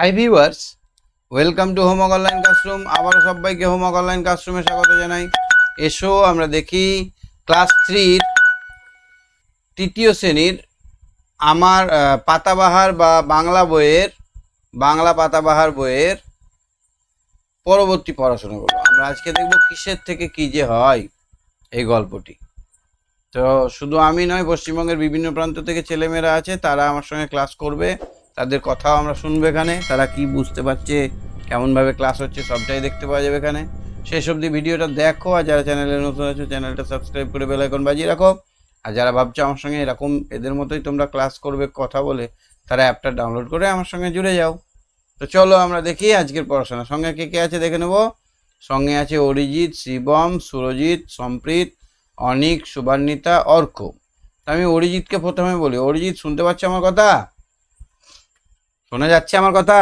Hi viewers, welcome to homework online classroom. আবারও সবাইকে homework online ক্লাসরুমে স্বাগত জানাই। এসো আমরা দেখি ক্লাস 3-র তৃতীয় শ্রেণীর আমার পাতাবাহার বা বাংলা পাতাবাহার বইয়ের পরবর্তী পড়াশোনাগুলো। আমরা আজকে দেখব কিসের থেকে কি যে হয় এই গল্পটি। তো শুধু আমি নয়, পশ্চিমবঙ্গের বিভিন্ন প্রান্ত থেকে ছেলেমেয়েরা আছে, তারা আমার সঙ্গে ক্লাস করবে। তাদের কথাও আমরা শুনবো এখানে, তারা কি বুঝতে পারছে, কেমনভাবে ক্লাস হচ্ছে সবটাই দেখতে পাওয়া যাবে এখানে। শেষ অবধি ভিডিওটা দেখো, আর যারা চ্যানেলে নতুন আছো চ্যানেলটা সাবস্ক্রাইব করে বেল আইকন বাজিয়ে রাখো। আর যারা ভাবছো আমার সঙ্গে এরকম এদের মতোই তোমরা ক্লাস করবে কথা বলে, তারা অ্যাপটা ডাউনলোড করে আমার সঙ্গে জুড়ে যাও। তো চলো আমরা দেখি আজকের পড়াশোনা। সঙ্গে কে কে আছে দেখে নেবো। সঙ্গে আছে অরিজিৎ, শিবম, সুরজিৎ, সম্প্রীত, অনিক, সুবান্বিতা, অর্ক। আমি অরিজিৎকে প্রথমে বলি। অরিজিৎ, শুনতে পাচ্ছ আমার কথা? শোনা যাচ্ছে আমার কথা?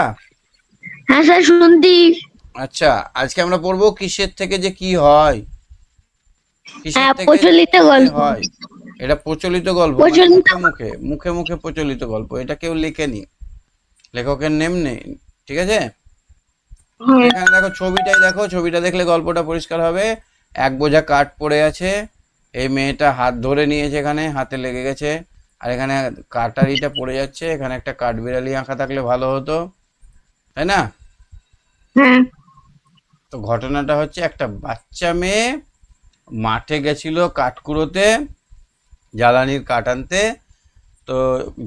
হ্যাঁ স্যার, শুনতি। আচ্ছা, আজকে আমরা পড়বো কিসের থেকে যে কি হয়। কিসের হ্যাঁ, থেকে প্রচলিত কি যে গল্প। হয়। এটা প্রচলিত গল্প, মানে প্রচলিত। মুখে মুখে প্রচলিত গল্প। এটা কেউ লেখেনি, লেখকের নেম নেই, ঠিক আছে? হ্যাঁ। এখানে দেখো, ছবিটাই দেখো, ছবিটা দেখলে গল্পটা পরিষ্কার হবে। এক বোঝা কাঠ পড়ে আছে, এই মেয়েটা হাত ধরে নিয়েছে, এখানে হাতে লেগে গেছে। আর এখানে কাটারিটা পড়ে যাচ্ছে। এখানে একটা কাঠবিড়ালি আঁকা থাকলে ভালো হতো, তাই না? হ্যাঁ। তো ঘটনাটা হচ্ছে, একটা বাচ্চা মেয়ে মাঠে গেছিল কাঠ কুড়োতে, জ্বালানির কাঠ আনতে। তো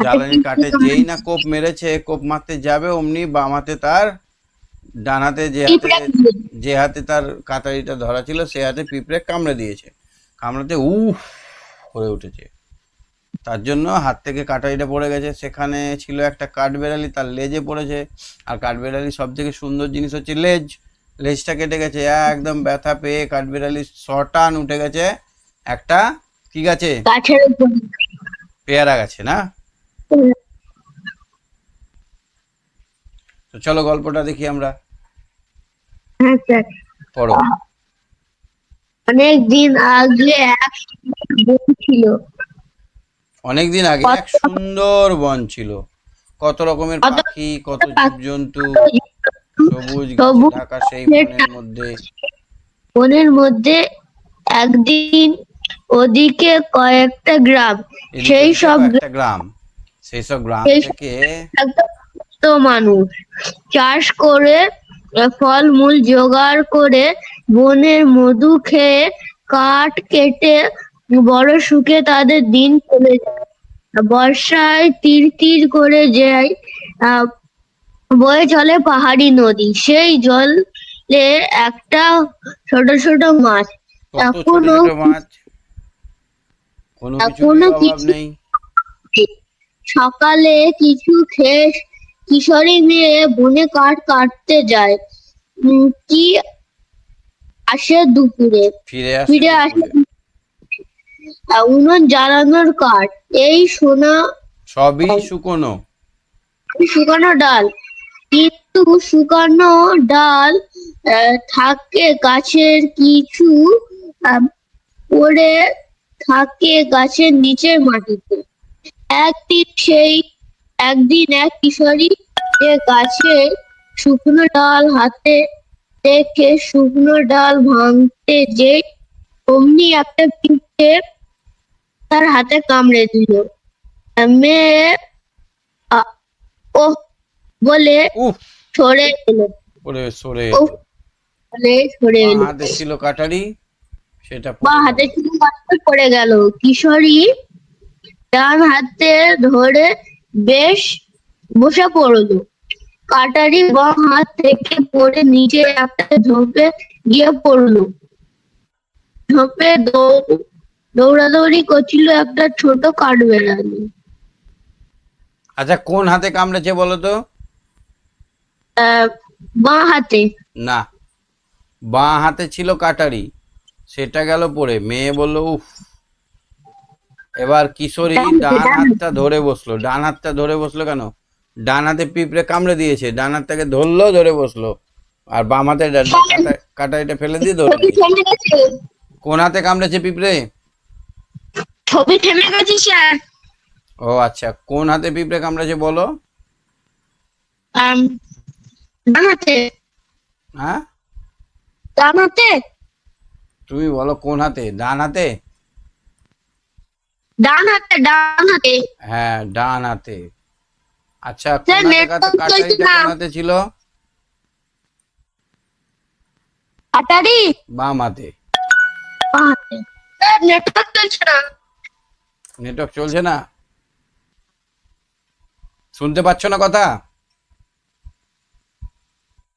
জ্বালানির কাঠে যেই না কোপ মেরেছে, কোপ মারতে যাবে, অমনি বাম হাতে তার, ডান হাতে যে হাতে তার কাটারিটা ধরা ছিল, সে হাতে পিঁপড়ে কামড়ে দিয়েছে। কামড়াতে উফ করে উঠেছে, তার জন্য হাত থেকে কাটারিটা পড়ে গেছে। সেখানে ছিল একটা কাঠবেড়ালি, তার লেজে পড়েছে। আর কাঠবেড়ালি সব থেকে সুন্দর জিনিস হচ্ছে লেজ। লেজটা কেটে গেছে, একদম ব্যথা পেয়ে কাঠবেড়ালি শটান উঠে গেছে একটা কি গাছে? গাছের উপর। পেয়ারা গাছে, না? তো চলো গল্পটা দেখি আমরা। হ্যাঁ স্যার। পড়ো। অনেক দিন আগে এক বন ছিল। অনেকদিন আগে কত এক সুন্দর বন ছিল। কত রকমের কত পাখি, কত জীবজন্তু, সবুজ গাছে সবুজ ঢাকা সেই গাছের বনের মধ্যে। বনের মধ্যে একদিন ওদিকে কয়েকটা গ্রাম। এদিকে সেই ওদিকে সব কয়েকটা গ্রাম। সেই সব গ্রাম সেই সব থেকে কত মানুষ চাষ করে ফলমূল জোগাড় করে বনের মধু খেয়ে কাঠ কেটে বড় সুখে তাদের দিন চলে যায়। বর্ষায় তীর তীর করে যায় আহ, বয়ে চলে পাহাড়ি নদী। সেই জলে একটা ছোট ছোট মাছ কত ছোট এখনো ছোট মাছ, কোনো কিছুরই এখনো অভাব কিছু নেই। সকালে কিছু খেয়ে কিশোরী মেয়ে বনে কাঠ কাটতে যায়। কি আসে দুপুরে, ফিরে আসে ফিরে আসে দুপুরে। উনুন জ্বালানোর কাঠ। এই সোনা সবই শুকনো। শুকানো ডাল, কিন্তু শুকানো ডাল থাকে গাছের কিছু আহ, পড়ে থাকে গাছের নিচের মাটিতে। একদিন সেই একদিন এক কিশোরী যে গাছে শুকনো ডাল হাতে রেখে শুকনো ডাল ভাঙতে যে অমনি একটা পিঁপড়ে তার হাতে কামড়ে দিল। মেয়ে আ- ওহ বলে উফ সরে এলো। করে সরে ওহ এলো। বলে সরে বাঁ এলো। হাতে ছিল কাটারি, সেটা বা পড়ে গেল। হাতে ছিল কাঁচটা পড়ে গেল। কিশোরী ডান হাতে ধরে বেশ বসে পড়লো। কাটারি বাঁ হাত থেকে পড়ে নিচে একটা ঝোপে গিয়ে পড়লো। ঝোপে দৌড়াদৌড়ি করছিল একটা ছোট কাঠবিড়ালি। আচ্ছা, কোন হাতে কামড়েছে বলো তো? বাঁ হাতে। না, বাঁ হাতে ছিল কাটারি, সেটা গেল পড়ে। মেয়ে বলল উফ। এবার কিশোরী ডান হাতে, ডান ডান হাতটা হাতে। ধরে বসলো। ডান হাতটা ধরে বসলো কেন? ডান হাতে পিঁপড়ে কামড়ে দিয়েছে, ডান হাতটাকে ধরলো, ধরে বসলো। আর বাম হাতে কাটারিটা ফেলে দিয়ে ধরে ছবি নিয়েছে। থেমে গেছে। কোন হাতে কামড়েছে পিঁপড়ে? ছবি থেমে গেছে স্যার। ও আচ্ছা, কোন হাতে পিঁপড়ে কামড়েছে বলো? ডান হাতে। হ্যাঁ, ডান হাতে। তুমি বলো কোন হাতে? ডান হাতে? ডান হাতে। ডান হাতে। হ্যাঁ, ডান হাতে। আচ্ছা, স্যার কোন হাতে নেটওয়ার্ক চলছে কাটারিটা না। কোন হাতে ছিল? আটারি বাম হাতে। বাঁ হাতে। স্যার নেটওয়ার্ক চলছে না। নেটওয়ার্ক চলছে না? শুনতে পাচ্ছ না কথা?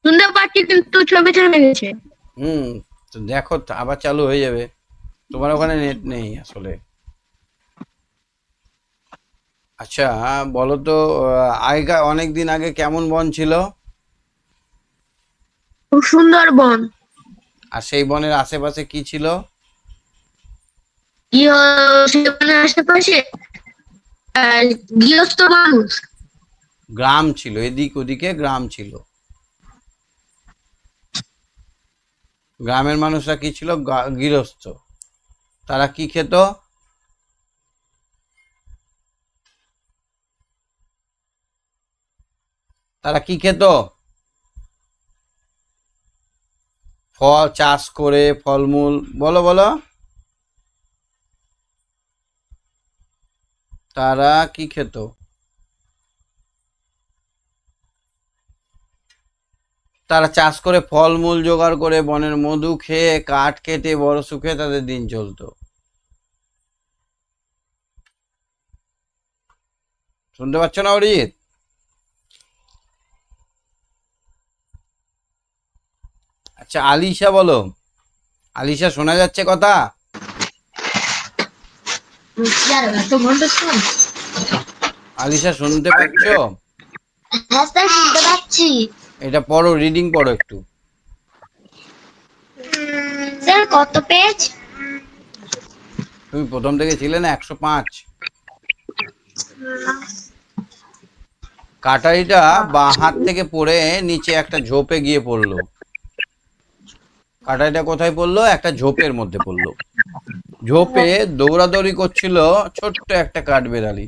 শুনতে পাচ্ছি কিন্তু ছবি থেমে গেছে। হুম, তো দেখো তো আবার চালু হয়ে যাবে। তোমার ওখানে নেট নেই আসলে। আচ্ছা, বলো তো, আগেকার অনেক দিন আগে কেমন বন ছিল? খুব সুন্দর বন। আর সেই বনের আশেপাশে কি ছিল? সেখানে আশেপাশে গৃহস্থ মানুষ। গ্রাম ছিল, এদিক ওদিকে গ্রাম ছিল। গ্রামের মানুষরা কি ছিল? গৃহস্থ। তারা কি খেত? তারা কি খেত? ফল চাষ করে, ফলমূল। বলো বলো, তারা কি খেত? তারা চাষ করে ফলমূল জোগাড় করে বনের মধু খেয়ে কাঠ কেটে বড় সুখে তাদের দিন চলতো। শুনতে পাচ্ছ না অরিজিৎ? আচ্ছা, আলিশা বলো। আলিশা, শোনা যাচ্ছে কথা? আলিশা, শুনতে পাচ্ছ? হ্যাঁ স্যার শুনতে পাচ্ছি। এটা পড়ো, রিডিং পড়ো একটু। স্যার কত পেজ? তুমি প্রথম থেকে ছিলে না? 105। কাটারিটা বাঁ হাত থেকে পড়ে নিচে একটা ঝোপে গিয়ে পড়লো। কাটারিটা কোথায় পড়লো? একটা ঝোপের মধ্যে পড়লো। ঝোপে দৌড়াদৌড়ি করছিল ছোট্ট একটা কাঠবেড়ালি।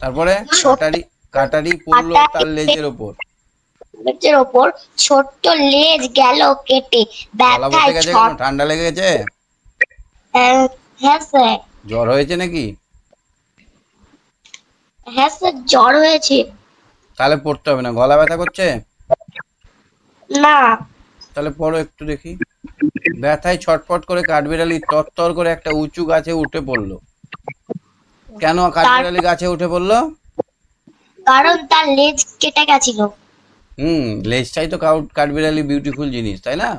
তারপরে কাটারি কাটারি পড়লো তার লেজের ওপর। লেজের ওপর ছোট্ট লেজ গেল কেটে। গলা বসে ব্যথায় গেছে কেন? ছট। ঠান্ডা লেগে গেছে? হ্যাঁ স্যার। জ্বর হয়েছে নাকি? হ্যাঁ স্যার জ্বর হয়েছে। তাহলে পড়তে হবে না। গলা ব্যথা করছে? না। তাহলে পড়ো একটু দেখি। ব্যথায় ছটফট করে কাঠবিড়ালি তরতর করে একটা উঁচু গাছে উঠে পড়লো। কেন কাঠবিড়ালি গাছে উঠে পড়লো? কারণ তার লেজ কেটে গেছিল। লেজটাই তো কাঠবিড়ালি বিউটিফুল জিনিস, তাই না?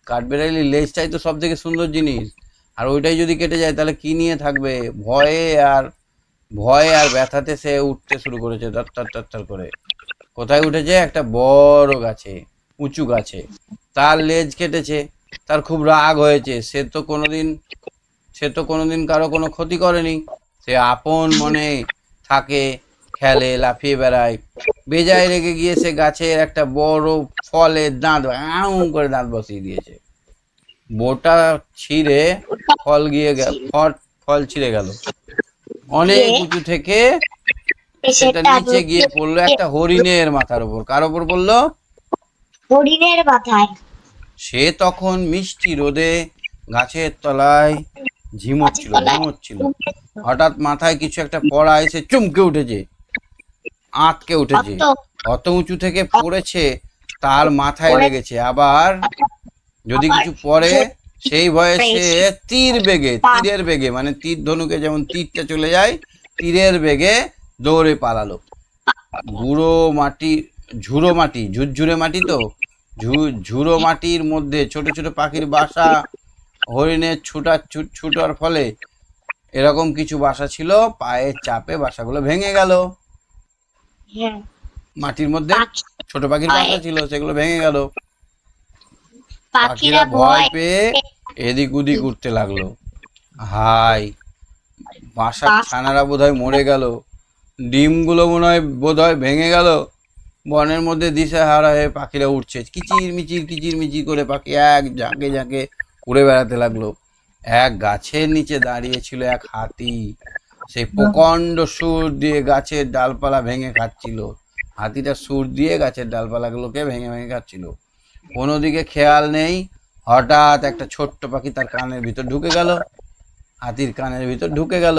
কাঠবিড়ালি লেজটাই তো সব থেকে সুন্দর জিনিস। আর ওইটাই যদি কেটে যায় তাহলে কি নিয়ে থাকবে? ভয়ে আর ভয়ে আর ব্যথাতে সে উঠতে শুরু করেছে তর করে। কোথায় উঠেছে? একটা বড় গাছে, উঁচু গাছে। তার লেজ কেটেছে। তার খুব রাগ হয়েছে। সে তো কোনোদিন কারো কোনো ক্ষতি করেনি। সে আপন মনে থাকে, খেলে, লাফিয়ে বেড়ায়। বেজায় রেগে গিয়ে সে গাছের একটা বড় ফলের দাঁত আউ করে দাঁত বসিয়ে দিয়েছে। বোটা ছিঁড়ে ফল গিয়ে ফল ছিঁড়ে গেল। অনেক উঁচু থেকে সেটা সেটা নিচে গিয়ে পড়লো একটা হরিণের মাথার উপর। কার উপর পড়লো? হরিণের মাথায়। সে তখন মিষ্টি রোদে গাছের তলায় ঘুমোচ্ছিল। হঠাৎ মাথায় কিছু একটা পড়া এসে চমকে উঠেছে, আঁতকে উঠেছে। অত উঁচু থেকে পড়েছে, তার মাথায় লেগেছে। আবার যদি কিছু পড়ে, সেই ভয়ে সে তীরের বেগে, মানে তীর ধনুকে যেমন তীরটা চলে যায়, তীরের বেগে দৌড়ে পালালো। গুঁড়ো মাটি, ঝুড়ো মাটি, ঝুরঝুরে মাটি তো, ঝুড়ো মাটির মধ্যে ছোট ছোট পাখির বাসা। হরিণের ছুটার ফলে এরকম কিছু বাসা ছিল, পায়ের চাপে বাসাগুলো ভেঙে গেল। মাটির মধ্যে ছোট পাখির বাসা ছিল, সেগুলো ভেঙে গেল। পাখিরা ভয় পেয়ে এদিক ওদিক উঠতে লাগলো। হাই, বাসার ছানারা বোধহয় মরে গেল, ডিমগুলো বোধহয় ভেঙে গেল। বনের মধ্যে দিশেহারা হয়ে পাখিরা উঠছে, কিচির মিচির করে পাখি এক ঝাঁকে ঝাঁকে উড়ে বেড়াতে লাগলো। এক গাছের নিচে দাঁড়িয়ে ছিল এক হাতি। সেই প্রকাণ্ড সুর দিয়ে গাছের ডালপালা ভেঙে খাচ্ছিল। হাতিটা সুর দিয়ে গাছের ডালপালাগুলোকে ভেঙে ভেঙে খাচ্ছিল। কোনো দিকে খেয়াল নেই, হঠাৎ একটা ছোট্ট পাখি তার কানের ভিতর ঢুকে গেল, হাতির কানের ভিতর ঢুকে গেল।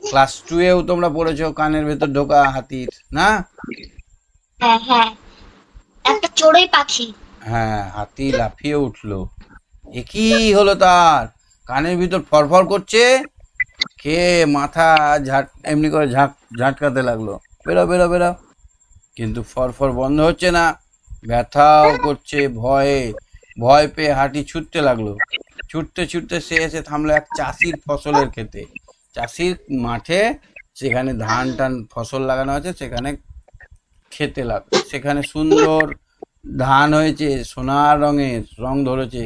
ক্লাস 2-এও তোমরা পড়েছো কানের ভেতর ঢোকা হাতির, না? হ্যাঁ হ্যাঁ, একটা চড়ুই পাখি। হ্যাঁ, হাতি লাফিয়ে উঠলো। এ কি হলো তার? কানের ভিতর ফরফর করছে, কে মাথা এমনি করে ঝাঁটকাতে লাগলো, বেরো বেরো বেরো। কিন্তু ফরফর বন্ধ হচ্ছে না, ব্যথাও করছে। ভয় পেয়ে হাঁটি ছুটতে লাগলো। ছুটতে ছুটতে সে এসে থামলো এক চাষির ফসলের ক্ষেতে। চাষির মাঠে, সেখানে ধান টান ফসল লাগানো আছে, সেখানে খেতে লাগলো। সেখানে সুন্দর ধান হয়েছে, সোনার রং ধরেছে।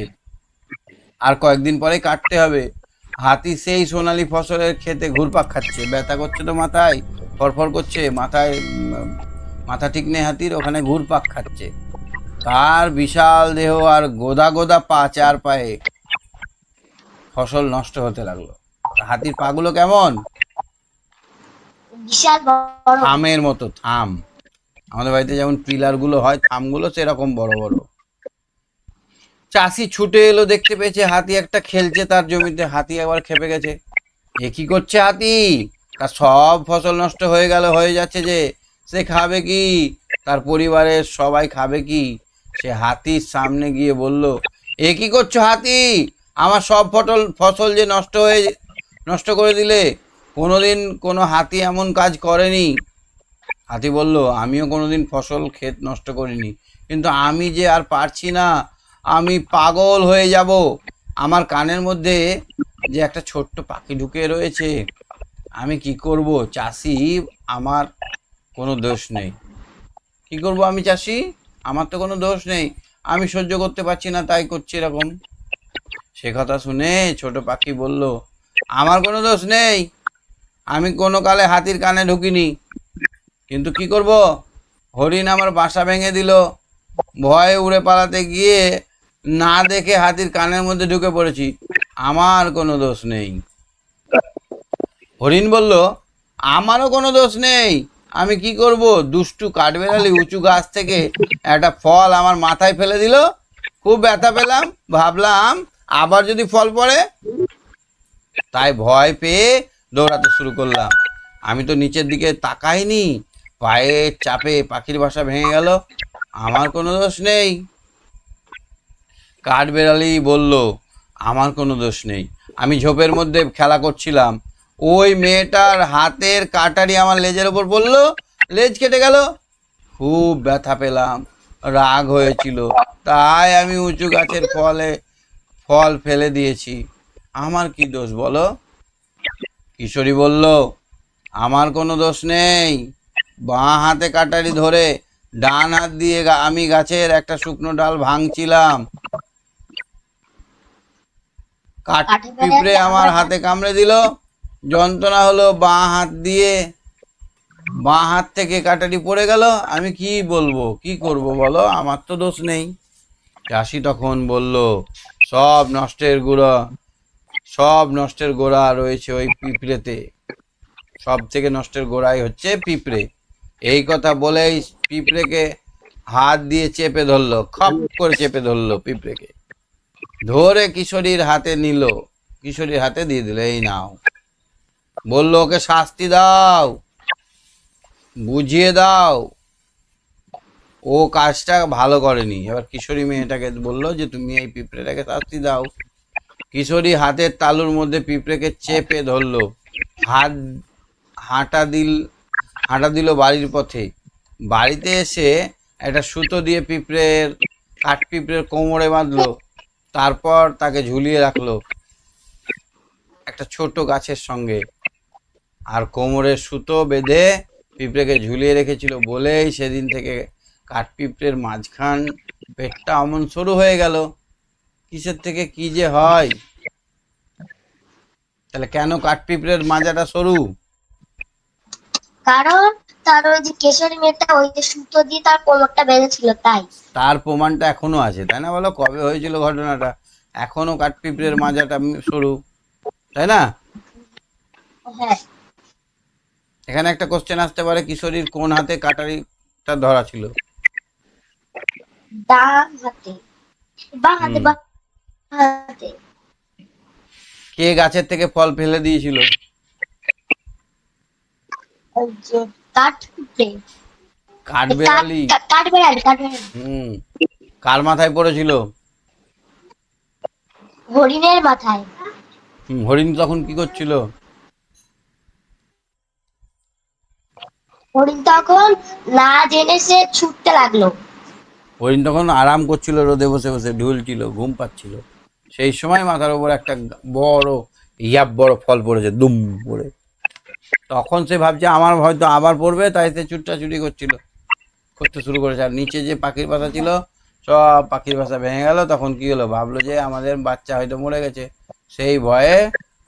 আর কয়েকদিন পরে কাটতে হবে। হাতি সেই সোনালী ফসলের খেতে ঘুরপাক খাচ্ছে। ব্যথা করছে তো মাথায়, ফরফর করছে মাথায়, মাথা ঠিক নেই হাতির, ওখানে ঘুরপাক খাচ্ছে। তার বিশাল দেহ আর গোদা গোদা পা, 4 পায়ে। ফসল নষ্ট হতে লাগলো। হাতির পাগুলো কেমন? বিশাল বড়। থামের মতো, থাম। আমাদের বাড়িতে যেমন পিলার গুলো হয়, থামগুলো সেরকম বড় বড়। চাষি ছুটে এলো, দেখতে পেয়েছে হাতি একটা খেলছে তার জমিতে। হাতি একবার খেপে গেছে, এ কি করছে হাতি? তার সব ফসল নষ্ট হয়ে যাচ্ছে যে, সে খাবে কি? তার পরিবারের সবাই খাবে কি? সে হাতির সামনে গিয়ে বলল, এ কি করছো হাতি? আমার সব ফসল যে নষ্ট করে দিলে। কোনোদিন কোনো হাতি এমন কাজ করেনি। হাতি বলল, আমিও কোনোদিন ফসল ক্ষেত নষ্ট করিনি, কিন্তু আমি যে আর পারছি না, আমি পাগল হয়ে যাব। আমার কানের মধ্যে যে একটা ছোট্ট পাখি ঢুকে রয়েছে, আমি কি করব? চাষি, আমার কোনো দোষ নেই। কি করব আমি চাষি? আমার তো কোনো দোষ নেই, আমি সহ্য করতে পারছি না, তাই করছি এরকম। সে কথা শুনে ছোট পাখি বলল, আমার কোনো দোষ নেই, আমি কোনো কালে হাতির কানে ঢুকিনি, কিন্তু কি করব, হরিণ আমার বাসা ভেঙে দিল। ভয়ে উড়ে পালাতে গিয়ে না দেখে হাতির কানের মধ্যে ঢুকে পড়েছি, আমার কোনো দোষ নেই। হরিণ বলল, আমারও কোনো দোষ নেই, আমি কি করব? দুষ্টু কাঠবেড়ালি উঁচু গাছ থেকে একটা ফল আমার মাথায় ফেলে দিল, খুব ব্যথা পেলাম, ভাবলাম আবার যদি ফল পড়ে, তাই ভয় পেয়ে দৌড়াতে শুরু করলাম। আমি তো নিচের দিকে তাকাইনি, পায়ের চাপে পাখির বাসা ভেঙে গেল, আমার কোনো দোষ নেই। কাঠবেড়ালি বলল, আমার কোনো দোষ নেই, আমি ঝোপের মধ্যে খেলা করছিলাম, ওই মেয়েটার হাতের কাঁটারি আমার লেজের ওপর পড়লো, লেজ কেটে গেল, খুব ব্যথা পেলাম, রাগ হয়েছিল, তাই আমি উঁচু গাছের ফল ফেলে দিয়েছি, আমার কি দোষ বলো? কিশোরী বলল, আমার কোনো দোষ নেই, বাঁ হাতে কাটারি ধরে ডান হাত দিয়ে আমি গাছের একটা শুকনো ডাল ভাঙছিলাম, কাঠ পিঁপড়ে আমার হাতে কামড়ে দিল, যন্ত্রণা হলো, বাঁ হাত থেকে কাটারি পড়ে গেল, আমি কি বলবো, কি করব বলো, আমার তো দোষ নেই। চাষি তখন বলল, সব নষ্টের গোড়া রয়েছে ওই পিঁপড়েতে, সব থেকে নষ্টের গোড়াই হচ্ছে পিঁপড়ে। এই কথা বলেই পিঁপড়েকে হাত দিয়ে চেপে ধরলো, খপ করে চেপে ধরলো পিঁপড়েকে, ধরে কিশোরীর হাতে নিল, কিশোরীর হাতে দিয়ে দিল, এই নাও। বলল, ওকে শাস্তি দাও, বুঝিয়ে দাও, ও কাজটা ভালো করেনি। এবার কিশোরী মেয়েটাকে বলল যে, তুমি এই পিঁপড়েটাকে শাস্তি দাও। কিশোরী হাতের তালুর মধ্যে পিঁপড়েকে চেপে ধরলো, হাত হাঁটা দিল বাড়ির পথে। বাড়িতে এসে একটা সুতো দিয়ে কাঠ পিঁপড়ের কোমরে বাঁধলো, তারপর তাকে ঝুলিয়ে রাখলো একটা ছোট গাছের সঙ্গে, আর কোমরের সুতো বেঁধে পিঁপড়েকে ঝুলিয়ে রেখেছিল বলেই সেদিন থেকে কাঠ পিঁপড়ের মাঝখান পেটটা অমন সরু হয়ে গেল। কিসের থেকে কি যে হয়? তাহলে কেন কাঠ পিঁপড়ের মাজাটা সরু? কারণ তার ওই যে কেশরী মেয়েটা ওই যে সুতো দিয়ে তার কোমরটা বেঁধেছিল, তাই। তার প্রমাণটা এখনো আছে, তাই না? বলো, কবে হয়েছিল ঘটনাটা? এখনো কাঠ পিঁপড়ের মাজাটা সরু, তাই না? হ্যাঁ। এখানে একটা কোশ্চেন আসতে পারে, কিশোরীর কোন হাতে কাটারি হাতটা ধরা ছিল? ডান হাতে, বাঁ হাতে, হুম। বাঁ হাতে। কে গাছের থেকে ফল ফেলে দিয়েছিল? ওই যে কাঠকুটে, কাঠবেড়ালি। কাঠবেড়ালি, কাঠবেড়ালি। হুম। কার মাথায় পড়েছিল? হরিণের মাথায়। হরিণ তখন কি করছিল? হরিণ তখন না জেনে সে ছুটতে লাগলো। হরিণ তখন আরাম করছিল, রোদে বসে বসে ঢুলছিল, ঘুম পাচ্ছিল। সেই সময় মাথার উপর একটা বড় বড় ফল পড়েছে দুম করে। তখন সে ভাবছে আমার হয়তো আবার পড়বে, তাই সে ছুটাছুটি করতে শুরু করেছে। আর নিচে যে পাখির বাসা ছিল, সব পাখির বাসা ভেঙে গেল। তখন কি হলো, ভাবলো যে আমাদের বাচ্চা হয়তো মরে গেছে। সেই ভয়ে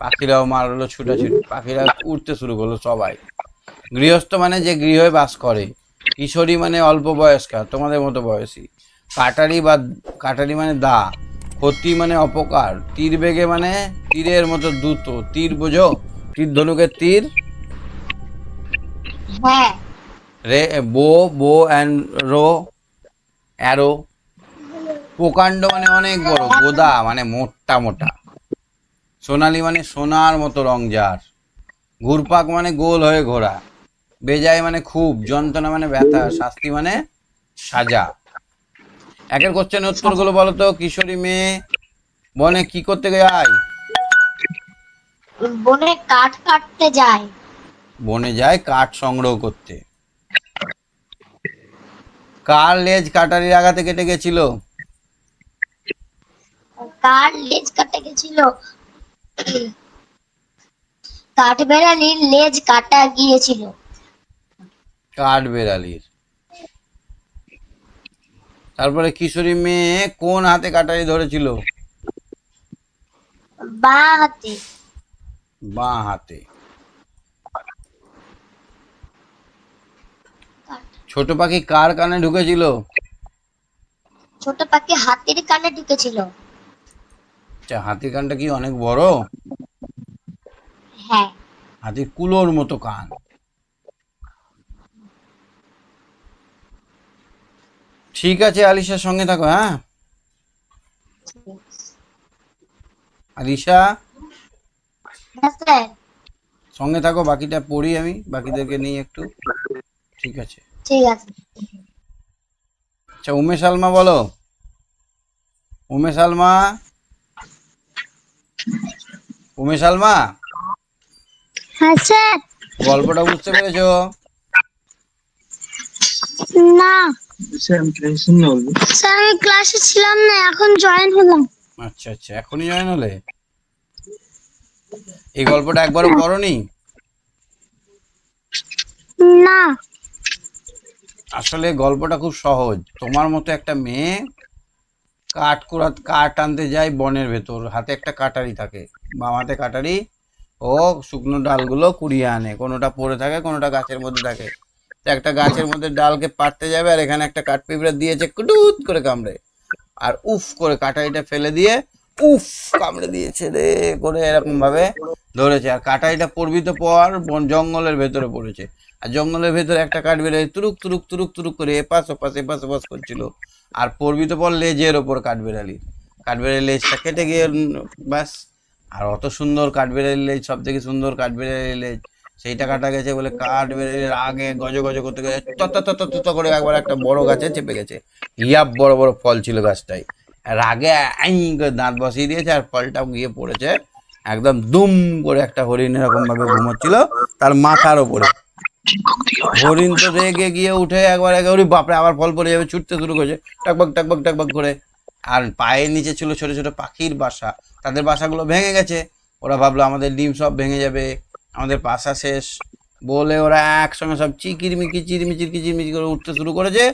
পাখিরাও মারলো ছুটাছুটি, পাখিরা উঠতে শুরু করলো সবাই। গৃহস্থ মানে যে গৃহে বাস করে, কিশোরী মানে অল্প বয়স্কা, তোমাদের মতো বয়সী, কাটারি মানে দা, ক্ষতি মানে অপকার, তীর বেগে মানে তীরের মতো দ্রুত, তীর বোঝো, তীর ধনুকের তীর, হ্যাঁ। রে বো, বো অ্যান্ড রো, অ্যারো। প্রকাণ্ড মানে অনেক বড়, গোদা মানে মোটা মোটা, সোনালি মানে সোনার মতো রং যার, ঘুরপাক মানে গোল হয়ে ঘোরা, বেজায় মানে খুব, যন্ত্রণা মানে ব্যথা, শাস্তি মানে সাজা। একের কোশ্চেন উত্তরগুলো বলো তো। কিশোরী মেয়ে বনে কি করতে যায়? বনে কাঠ কাটতে যায়। বনে যায় কাঠ সংগ্রহ করতে। কার লেজ কাটারির আঘাতে কেটে গেছিল? কার লেজ কাটা গেছিল? কাঠবেড়ালির লেজ কাটা গিয়েছিল। কাঠবেড়ালির। তারপরে কিশোরী মেয়ে কোন হাতে কাটারি ধরেছিল? বাঁ হাতে। বাঁ হাতে। ছোট পাখি কার কানে ঢুকেছিল? ছোট পাখি হাতির কানে ঢুকেছিল। আচ্ছা, হাতির কানটা কি অনেক বড়? হ্যাঁ। হাতির কুলোর মতো কান। ঠিক আছে, আলিশার সঙ্গে থাকো। হ্যাঁ আলিশা, হ্যাঁ স্যার। সঙ্গে থাকো, বাকিটা পড়ি আমি বাকিদেরকে নিয়ে একটু। ঠিক আছে। ঠিক আছে। আচ্ছা, উমেশ আলমা বলো। উমেশ আলমা, উমেশ আলমা, হ্যাঁ স্যার। গল্পটা বুঝতে পেরেছো? না স্যার, আমি ক্লাসে ছিলাম না, এখন জয়েন হলাম। আচ্ছা আচ্ছা, এখনই জয়েন হলে? এই গল্পটা একবারও পড়োনি? না। আসলে গল্পটা খুব সহজ। তোমার মতো একটা মেয়ে কাঠ আনতে যায় বনের ভেতর, হাতে একটা কাটারি থাকে, বাম হাতে কাটারি। ও শুকনো ডালগুলো কুড়িয়ে আনে, কোনোটা পড়ে থাকে, কোনোটা গাছের মধ্যে থাকে। তো একটা গাছের মধ্যে ডালকে পাড়তে যাবে, আর এখানে একটা কাঠপিঁপড়া দিয়েছে কুটুত করে কামড়ে, আর উফ করে কাটারিটা ফেলে দিয়ে উফ কামড়ে দিয়েছে রে করে এরকম ভাবে ধরেছে। আর কাটারিটা পড়বিত পর জঙ্গলের ভেতরে পড়েছে। আর জঙ্গলের ভেতরে একটা কাঠবিড়ালি তুরুক তুরুক তুরুক তুরুক করে এপাশ ওপাশ করছিল। আর পড়বিত পর লেজের ওপর কাঠবিড়ালি, কাঠবিড়ালির লেজটা কেটে গিয়ে ব্যাস। আর অত সুন্দর কাঠবিড়ালির লেজ, সব থেকে সুন্দর কাঠবিড়ালির লেজ, সেইটা কাটা গেছে বলে কাঠবিড়ালির আগে গজ গজ করতে গেছে তত করে একবার একটা বড় গাছে চেপে গেছে। বড় বড় ফল ছিল গাছটায়। রাগে আইন করে দাঁত বসিয়ে দিয়েছে, আর ফলটাও গিয়ে পড়েছে একদম দুম করে একটা হরিণ এরকম ভাবে ঘুমোচ্ছিল তার মাথার ওপরে। হরিণ তো রেগে গিয়ে উঠে একবার ওরে বাপরে আবার ফল পড়ে যাবে, ছুটতে শুরু করেছে টাকবাক টাকবাক টাকবাক করে। আর পায়ের নিচে ছিল ছোট ছোট পাখির বাসা, তাদের বাসাগুলো ভেঙে গেছে। ওরা ভাবলো আমাদের ডিম সব ভেঙে যাবে, আমাদের বাসা শেষ বলে ওরা একসঙ্গে সব চিরমিচির কিচিরমিচির করে উঠতে শুরু করেছে।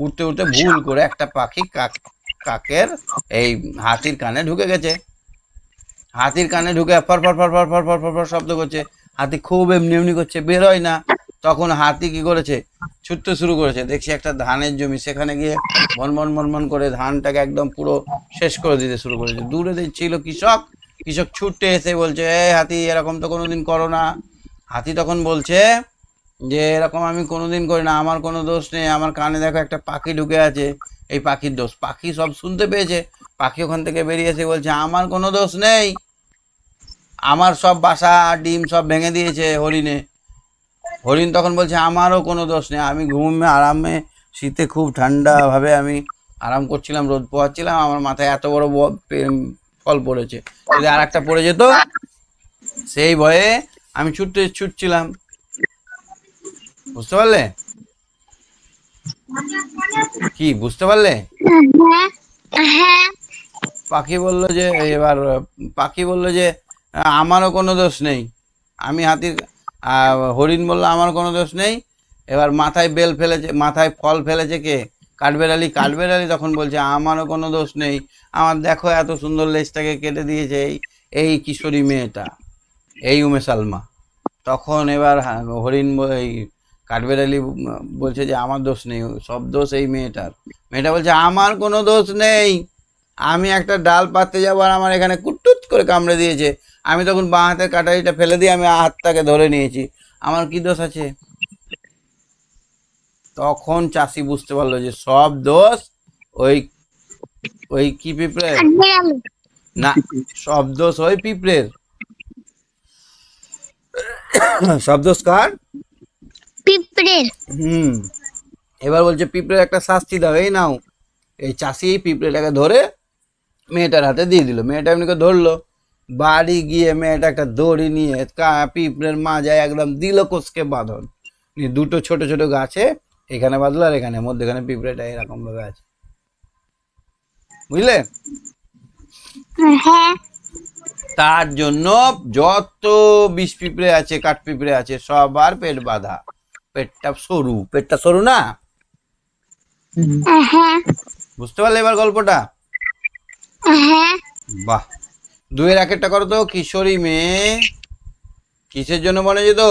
উঠতে উঠতে ভুল করে একটা পাখি কাকের এই হাতির কানে ঢুকে গেছে। হাতির কানে ঢুকে for for for for for for for for শব্দ করছে। হাতি খুব এমনি এমনি করছে, বেরোয় না। তখন হাতি কি করেছে, ছুটতে শুরু করেছে। দেখছি একটা ধানের জমি, সেখানে গিয়ে মন করে ধানটাকে একদম পুরো শেষ করে দিতে শুরু করেছে। দূরে ছিল কৃষক, কৃষক ছুটতে এসে বলছে, এ হাতি এরকম তো কোনোদিন করো না। হাতি তখন বলছে যে এরকম আমি কোনোদিন করি না, আমার কোনো দোষ নেই, আমার কানে দেখো একটা পাখি ঢুকে আছে, এই পাখির দোষ। পাখি সব শুনতে পেয়েছে, পাখি ওখান থেকে বেরিয়ে এসে বলছে আমার কোনো দোষ নেই, আমার সব বাসা ডিম সব ভেঙে দিয়েছে হরিণে। হরিণ তখন বলছে আমারও কোনো দোষ নেই, আমি ঘুমে আরামে শীতে খুব ঠান্ডাভাবে আমি আরাম করছিলাম, রোদ পোহাচ্ছিলাম, আমার মাথায় এত বড় ফল পড়েছে, যদি আর একটা পড়ে যেত সেই ভয়ে আমি ছুটছিলাম। বুঝতে পারলে? কি বুঝতে পারলে? হ্যাঁ, হ্যাঁ। পাখি বলল যে এবার পাখি বলল যে আমারও কোনো দোষ নেই, আমি হাতির হরিণ বলল আমার কোনো দোষ নেই। এবার মাথায় বেল ফেলেছে, মাথায় ফল ফেলেছে কে? কাঠবেড়ালি। কাঠবেড়ালি তখন বলছে আমারও কোনো দোষ নেই, আমার দেখো এত সুন্দর লেজটাকে কেটে দিয়েছে এই এই কিশোরী মেয়েটা, এই উমে সালমা। তখন এবার হরিণ এই কাঠবেড়ালি বলছে যে আমার দোষ নেই, সব দোষ এই মেয়েটার। মেয়েটা বলছে আমার কোনো দোষ নেই, আমি একটা ডাল পাততে যাবো আর আমার এখানে কুটুট করে কামড়ে দিয়েছে, আমি তখন বাঁ হাতের কাটারিটা ফেলে দিয়ে আমি হাতটাকে ধরে নিয়েছি, আমার কি দোষ আছে? তখন চাষি বুঝতে পারলো যে সব দোষ ওই ওই কি পিঁপড়ের না, সব দোষ ওই পিঁপড়ের। সব দোষ কার? পিঁপড়ের। এবার বলছে পিঁপড়ের একটা শাস্তি দাও, এই নাও। এই চাষি এই পিঁপড়েটাকে ধরে মেয়েটার হাতে দিয়ে দিল, মেয়েটা এমনিকে ধরলো, বাড়ি গিয়ে মেয়েটা একটা দড়ি নিয়ে পিঁপড়ের মাজায় একদম দিল কোষকে বাঁধন, নিয়ে দুটো ছোট ছোট গাছে এখানে বাঁধলো আর এখানে মধ্যেখানে পিঁপড়েটা এরকম ভাবে আছে। বুঝলে? হ্যাঁ। তার জন্য যত বিষ পিঁপড়ে আছে, কাঠ পিঁপড়ে আছে, সবার পেট বাঁধা, পেটটা সরু না। হ্যাঁ। বুঝতে পারলে এবার গল্পটা? হ্যাঁ। বাহ। 2-এর 1-টা করো তো। কিশোরী মেয়ে কিসের জন্য বনে যেত?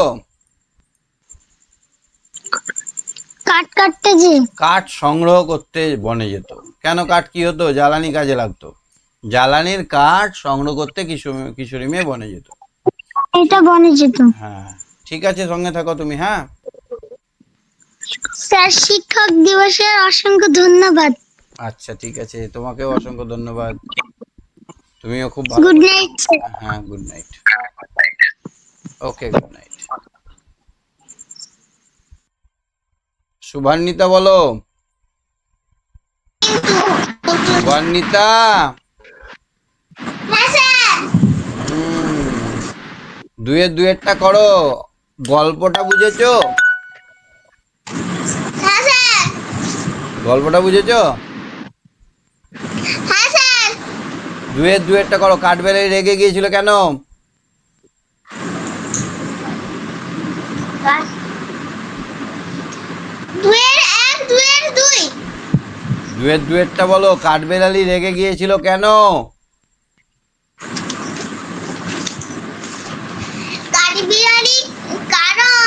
কাঠ কাটতে যে। কাঠ সংগ্রহ করতে বনে যেত। কেন? কাঠ কি হতো? জ্বালানি কাজে লাগতো, জ্বালানির কাঠ সংগ্রহ করতে কিশোরী মেয়ে বনে যেত। এটা বনে যেত। হ্যাঁ, ঠিক আছে, সঙ্গে থাকো তুমি। হ্যাঁ স্যার, শিক্ষক দিবসের অসংখ্য ধন্যবাদ। আচ্ছা, ঠিক আছে, তোমাকেও অসংখ্য ধন্যবাদ, তুমিও খুব ভালো। Good night. হ্যাঁ, good night. Okay, good night. শুভান্বিতা বলো। শুভান্বিতা। হ্যাঁ স্যার। 2-এর 2-একটা করো। গল্পটা বুঝেছো? হ্যাঁ স্যার। গল্পটা বুঝেছো? হ্যাঁ স্যার। 2-এর 2-একটা করো। কাঠবেড়ালি রেগে গিয়েছিল কেন? 2-এর 2-একটা বলো। কাঠবেড়ালি রেগে গিয়েছিল কেন? কাঠবিড়ালি কারণ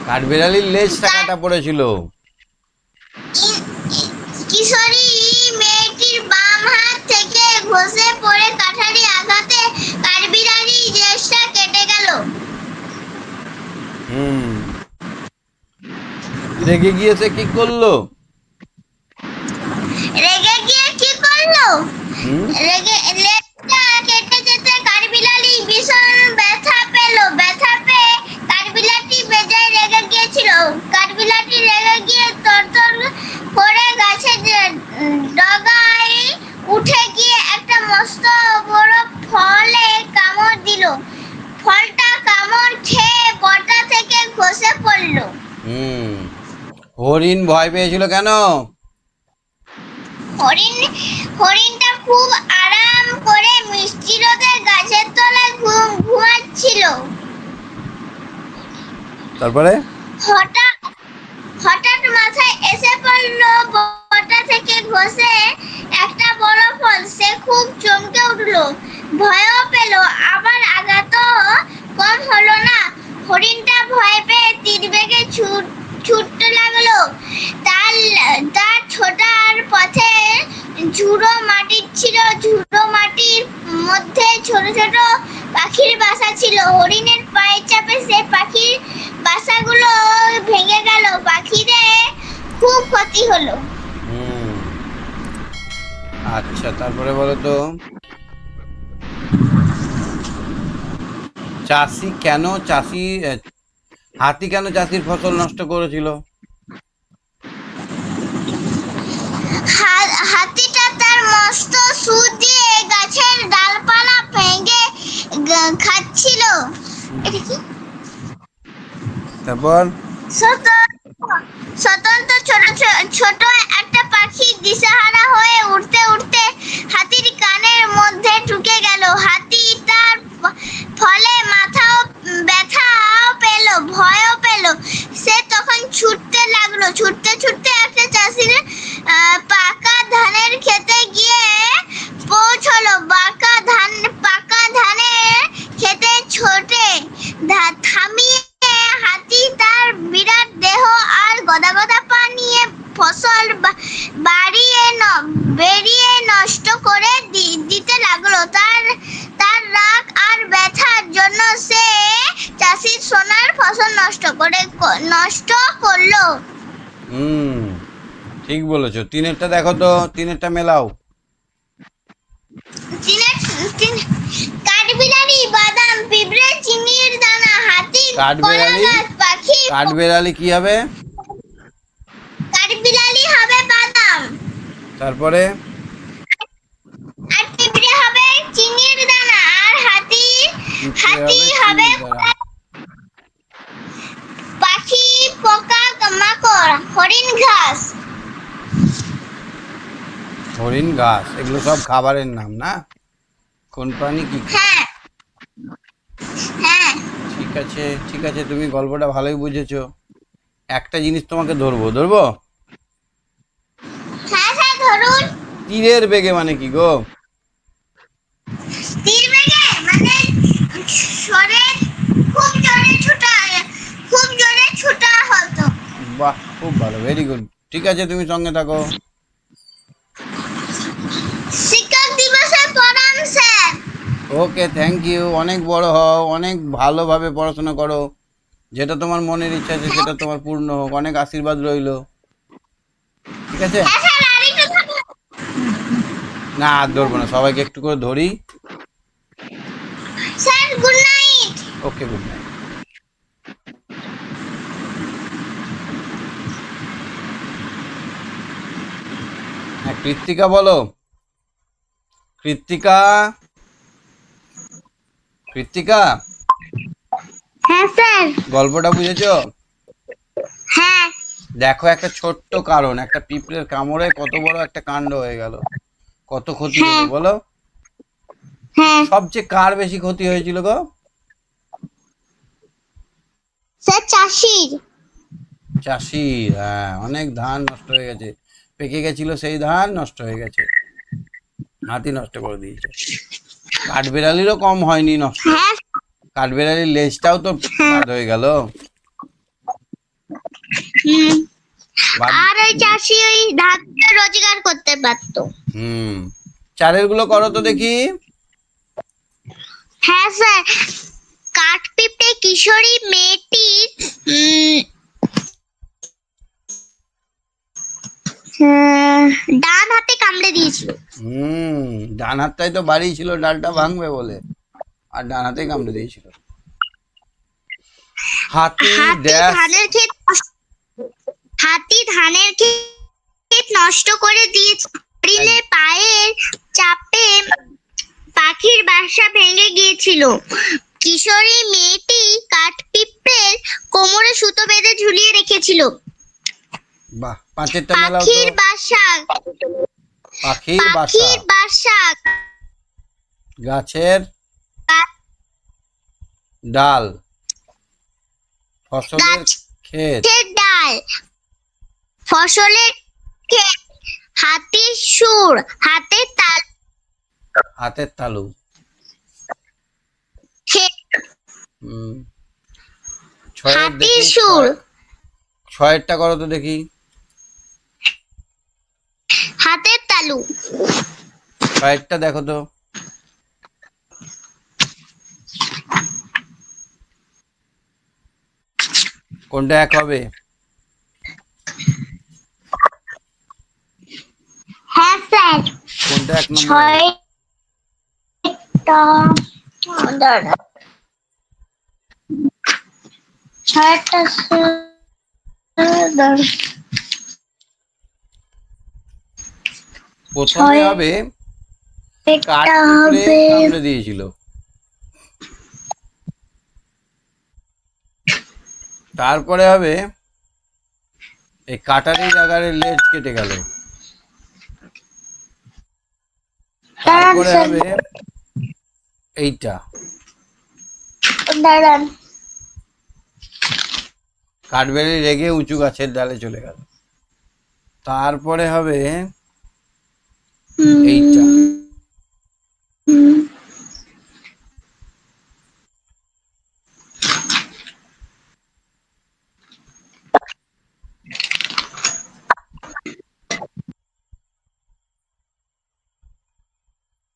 কাঠবেড়ালির লেজটা কাটা পড়েছিল। কিশোরী মেয়েটির বাম হাত থেকে ঘষে পড়ে কাঠারি আঘাতে কাঠবিড়ালির লেজটা কেটে গেল। রেগে গিয়ে সে কি করলো? রেগে গিয়ে কি করলো? রেগে লেজটা কেটে যেতে কাঠবিড়ালি ভীষণ ব্যথা পেল। ব্যথা পেয়ে কাঠবিড়ালি বেজায় রেগে গিয়েছিল। কাঠবিড়ালি রেগে গিয়ে তরতর করে গাছের ডগায় উঠে গিয়ে একটা মস্ত বড় ফলে কামড় দিল। ফলটা কামড় খেয়ে বটা থেকে খসে পড়লো। হরিণ ভয় পেয়েছিল কেন? হরিণটা খুব আরাম করে মিষ্টি রোদে গাছের তলায় ঘুমাচ্ছিল। তারপরে হঠাৎ মাথায় এসে পড়লো বটা থেকে ঘষে একটা বড় ফল। সে খুব চমকে উঠলো, ভয়ও পেল, আবার আঘাতও কম হলো না। হরিণটা ভয় পেয়ে তীরবেগে ছুটতে লাগলো। তার ছোটার পথে ঝুড়ো মাটির ছিল, ঝুড়ো মাটির মধ্যে ছোট ছোট পাখির বাসা ছিল। হরিণের পায়ের চাপে সে পাখির বাসাগুলো ভেঙে গেল। পাখিদের খুব ক্ষতি হলো। হুম, আচ্ছা, তারপরে বলো তো, হাতি কেন চাষির ফসল নষ্ট করেছিল? হাতিটা তার মস্ত সুর দিয়ে গাছের ডালপালা ভেঙে খাচ্ছিল। হুম, এটা কি? তারপর? স্বতন্ত্র ছোট ছোট একটা পাখি দিশেহারা হয়ে উড়তে উড়তে হাতির কানের মধ্যে ঢুকে গেল। হাতি তার ফলে মাথাও ব্যথাও পেল, ভয়ও পেল। সে তখন ছুটতে লাগলো। ছুটতে ছুটতে একটা চাষির পাকা ধানের খেতে গিয়ে পৌঁছলো। পাকা ধানের খেতে ছোটে থামিয়ে হাতি তার বিরাট দেহ আর গদা গদা পা নিয়ে ফসল বেরিয়ে নষ্ট করে দিতে লাগলো। তার রাগ আর ব্যথার জন্য সে চাষির সোনার ফসল নষ্ট করলো। হুম, ঠিক বলেছো। তিনেরটা দেখো তো, তিনেরটা মেলাও। কাঠবিড়ালি, বাদাম, পিঁপড়ে, চিনির দানা, হাতি, কলা কাঠবেড়ালি, গাছ, পাখি। কাঠবেড়ালি কি হবে? কাঠবিড়ালি হবে বাদাম, তারপরে? আর পিঁপড়ে হবে চিনির দানা, আর হাতি পিঁপড়ে হাতি হবে হবে চিনির দ্বারা। পাখি, পোকা, মাকড়, হরিণ ঘাস। হরিণ, ঘাস, এগুলো সব খাবারের নাম না? কোন প্রাণী কি খায়? হ্যাঁ হ্যাঁ ঠিক আছে, ঠিক আছে, তুমি গল্পটা ভালোই বুঝেছো। একটা জিনিস তোমাকে ধরবো, ধরবো? হ্যাঁ স্যার ধরুন। তীরের বেগে মানে কি গো? তীর বেগে মানে সরে খুব জোরে ছুটা হতো। বাহ, খুব ভালো, ভেরি গুড। ঠিক আছে, তুমি সঙ্গে থাকো। শিক্ষক দিবসে পড়ান স্যার। Okay, thank you. অনেক বড় হও, অনেক ভালোভাবে পড়াশোনা করো। যেটা তোমার মনের ইচ্ছা আছে সেটা তোমার পূর্ণ হোক, অনেক আশীর্বাদ রইলো। ঠিক আছে? হ্যাঁ স্যার, আর একটু থাকুন। না, আর ধরবো না, সবাইকে একটু করে ধরি। Sir good night. Okay, good night. হ্যাঁ, কৃত্তিকা বলো। কৃত্তিকা, কৃত্তিকা, হ্যাঁ স্যার। গল্পটা বুঝেছো? হ্যাঁ দেখো, একটা ছোট্ট কারণ, একটা পিঁপড়ের কামড়ে কত বড় একটা কাণ্ড হয়ে গেল, কত ক্ষতি হলো হ্যাঁ বলো? হ্যাঁ সবচেয়ে কার বেশি ক্ষতি হয়েছিল গো? স্যার চাষির। চাষির, হ্যাঁ, অনেক ধান নষ্ট হয়ে গেছে, পেকে গেছিল সেই ধান নষ্ট হয়ে গেছে, হাতি নষ্ট করে দিয়েছে। কাঠবেড়ালিরও কম হয়নি নষ্ট, হ্যাঁ কাঠবেড়ালির লেজটাও তো বাদ হয়ে গেল। হুম, বাদ। আর ওই চাষি ওই ধান দিয়ে রোজগার করতে পারতো। হুম, চারের গুলো করো তো দেখি। হ্যাঁ স্যার। কাঠপিঁপড়ে কিশোরী মেয়েটির ডান হাতে কামড়ে দিয়েছিল। হুম, ডান হাতটাই তো বাড়ি ছিল ডালটা ভাঙবে বলে, আর ডান হাতেই কামড়ে দিয়েছিল। হাতি হাতি ড্যাশ। ধানের ক্ষেত হাতি ধানের ক্ষেত নষ্ট করে দিয়েছে। হরিণের পায়ের চাপে পাখির বাসা ভেঙে গিয়েছিল। কিশোরী মেয়েটি কাঠপিঁপড়ের কোমরে সুতো বেঁধে ঝুলিয়ে রেখেছিল। বাহ, পাঁচেরটা মেলাও তো। পাখির বাসা পাখির বাসা, পাখির বাসা গাছের ডাল, ফসলের ক্ষেত, গাছের ডাল, ফসলের ক্ষেত, হাতির সুর, হাতের তাল, হাতের তালু। ক্ষেত, হুম, ছয়ের হাতির দেখি, সুর, ছয়েরটা করো তো দেখি। হাতের তালু, ছয়েরটা দেখো তো। কোনটা এক হবে? হ্যাঁ স্যার। কোনটা এক নম্বর হবে? দাঁড়া, ছয়টা দাঁড়া, প্রথমে হবে কাঠ ছয়টা পিঁপড়ে হবে। কামড়ে দিয়েছিল, তারপরে হবে এই কাটারির আগারে লেজ কেটে গেল, তারপরে হবে এইটা দাঁড়ান, কাঠবেড়ালি রেগে উঁচু গাছের ডালে চলে গেল, তারপরে হবে এইটা,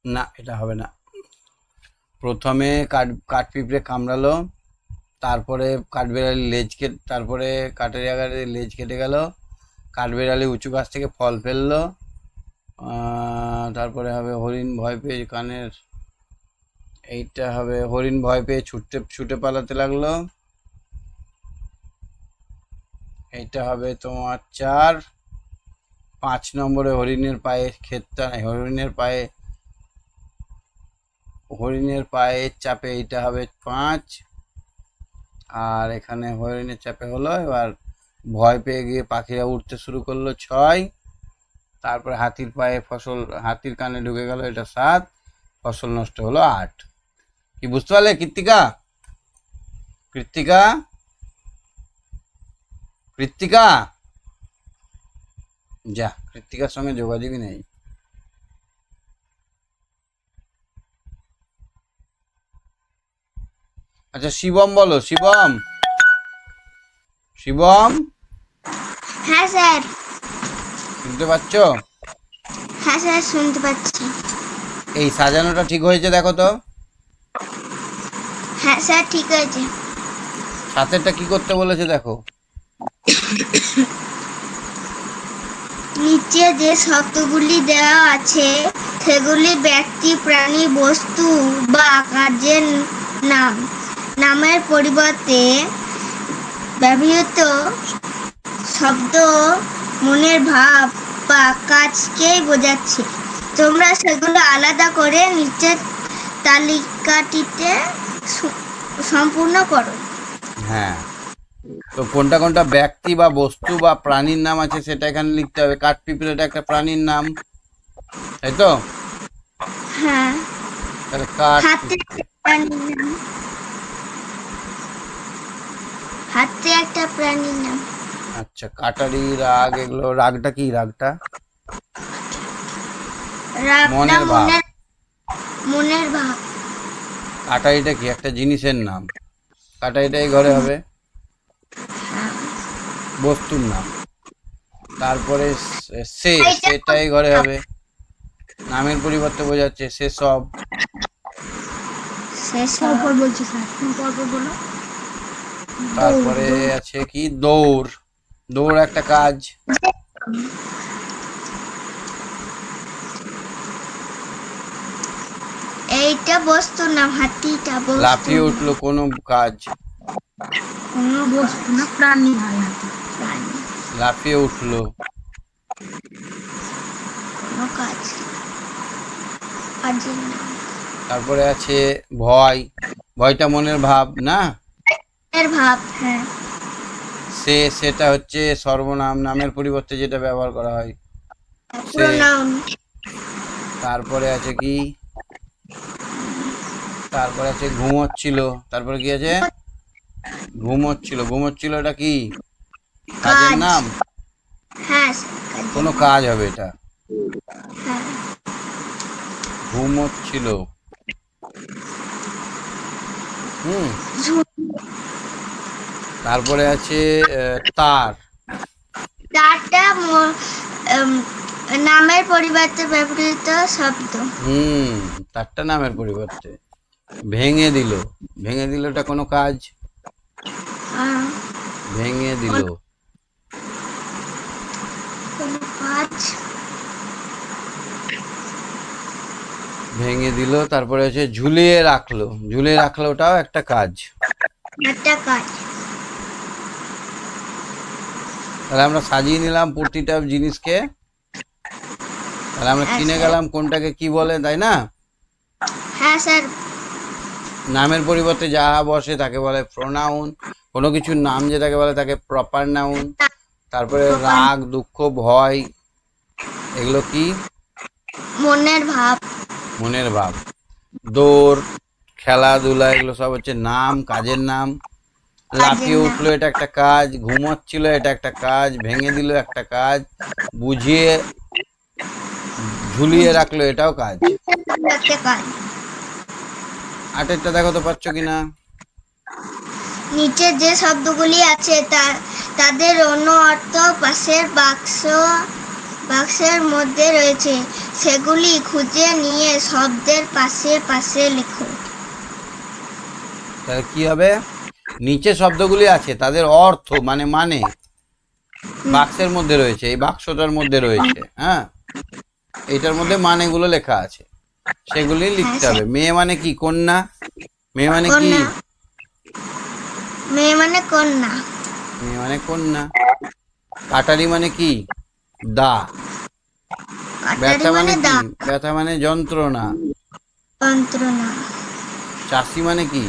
না এটা হবে না। প্রথমে কাঠ পিঁপড়ে কামড়ালো, তারপরে কাঠবেড়ালি লেজ কেটে, তারপরে কাঠের আগারে লেজ কেটে গেল, কাঠবেড়ালি উঁচু গাছ থেকে ফল ফেললো, তারপরে হবে হরিণ ভয় পেয়ে কানের, এইটা হবে হরিণ ভয় পেয়ে ছুটে পালাতে লাগলো, এইটা হবে তোমার 4। 5 নম্বরে হরিণের পায়ে ক্ষেতটা নাই, হরিণের পায়ের চাপে এইটা হবে 5। আর এখানে হরিণের চাপে হলো, এবার ভয় পেয়ে গিয়ে পাখিরা উঠতে শুরু করলো 6। তারপরে হাতির কানে ঢুকে গেল, এটা 7। ফসল নষ্ট হলো 8। কি বুঝতে পারলে কৃত্তিকা? যা, কৃত্তিকার সঙ্গে যোগাযোগই নেই। আচ্ছা শিবম বলো, শিবম। হ্যাঁ স্যার। শুনতে পাচ্ছ? হ্যাঁ স্যার, শুনতে পাচ্ছি। এই সাজানোটা ঠিক হয়েছে দেখো তো। হ্যাঁ স্যার, ঠিক আছে। সাথেরটা কি করতে বলেছে দেখো। নিচে যে শব্দগুলি দেওয়া আছে সেগুলি ব্যক্তি, প্রাণী, বস্তু বা কাজের নামের পরিবর্তে ব্যবহৃত শব্দ, মনের ভাব বা কাজকেই বোঝাচ্ছে। তোমরা সেগুলো আলাদা করে নিচের তালিকাটিতে সম্পূর্ণ করো। হ্যাঁ, তো কোনটা কোনটা ব্যক্তি বা বস্তু বা প্রাণীর নাম আছে সেটা এখানে লিখতে হবে। কাঠপিঁপড়েটা একটা প্রাণীর নাম, তাই তো? হ্যাঁ। তাহলে কাঠ, হাতে প্রাণীর নাম, হাতে একটা প্রাণীর নাম। আচ্ছা কাটারি, রাগ, এগুলো রাগটা কি? রাগটা মনের ভাব। মনের ভাব। কাটারিটা কি? একটা জিনিসের নাম। কাটারিটা এই ঘরে হবে বস্তুর নাম। তারপরে সেটা এই ঘরে হবে, নামের পরিবর্তে বোঝাচ্ছে সেসব। তারপরে আছে কি? দৌড় একটা কাজ। এইটা বস্তুর নাম, হাতিটা বস্তু। লাফিয়ে উঠলো কোনো কাজ। কোনো বস্তু না, প্রাণী হয় হাতি। লাফিয়ে উঠলো কোনো কাজ, কাজের নাম। তারপরে আছে ভয়টা মনের ভাব না? এর ভাব। হ্যাঁ। সেটা হচ্ছে সর্বনাম, নামের পরিবর্তে যেটা ব্যবহার করা হয় সে। তারপরে আছে কি? তারপরে আছে ঘুমোচ্ছিল। তারপরে কি আছে? ঘুমোচ্ছিল এটা কি? কাজের নাম। হ্যাঁ, কোনো কাজ হবে এটা। হ্যাঁ। ঘুমোচ্ছিল। তারপরে আছে তারটা নামের পরিবর্তে ব্যবহৃত শব্দ। তারটা নামের পরিবর্তে। ভেঙে দিল এটা কোনো কাজ? ভেঙে দিল। কোনো কাজ ভেঙে দিল, তারপরে হচ্ছে ঝুলিয়ে রাখলো। ঝুলিয়ে রাখলো, ওটাও একটা কাজ। একটা কাজ তাহলে আমরা সাজিয়ে নিলাম প্রতিটা জিনিসকে, তাহলে আমরা চিনে গেলাম কোনটাকে কি বলে, তাই না? হ্যাঁ স্যার নামের পরিবর্তে যাহা বসে তাকে বলে প্রোনাউন। কোনো কিছুর নাম যেটাকে বলে তাকে প্রপার নাউন। তারপরে রাগ, দুঃখ, ভয়, এগুলো কি? মনের ভাব মনের ভাব। দৌড়, খেলাধুলা, এগুলো সব হচ্ছে নাম, কাজের নাম। লাফিয়ে উঠলো, এটা একটা কাজ। ঘুমোচ্ছিল, এটা একটা কাজ। ভেঙে দিল, একটা কাজ। বুঝিয়ে ঝুলিয়ে রাখলো, এটাও কাজ। একটা কাজ আটেরটা দেখো তো পাচ্ছ কিনা। নিচে যে শব্দগুলি আছে তাদের অন্য অর্থ পাশের বাক্সের মধ্যে রয়েছে, সেগুলি খুঁজে নিয়ে শব্দের পাশে পাশে লেখো। তাহলে কি হবে? নিচে শব্দগুলি আছে, তাদের অর্থ মানে বাক্সের মধ্যে রয়েছে, এই বাক্সটার মধ্যে রয়েছে। হ্যাঁ, এইটার মধ্যে মানেগুলো লেখা আছে, সেগুলি লিখতে হবে। মেয়ে মানে কি? কন্যা। মেয়ে মানে কি? কন্যা। মেয়ে মানে কন্যা। মেয়ে মানে কন্যা। কাটারি মানে কি? দা। ব্যথা মানে কি? ব্যথা মানে যন্ত্রণা। যন্ত্রণা। চাষি মানে কি?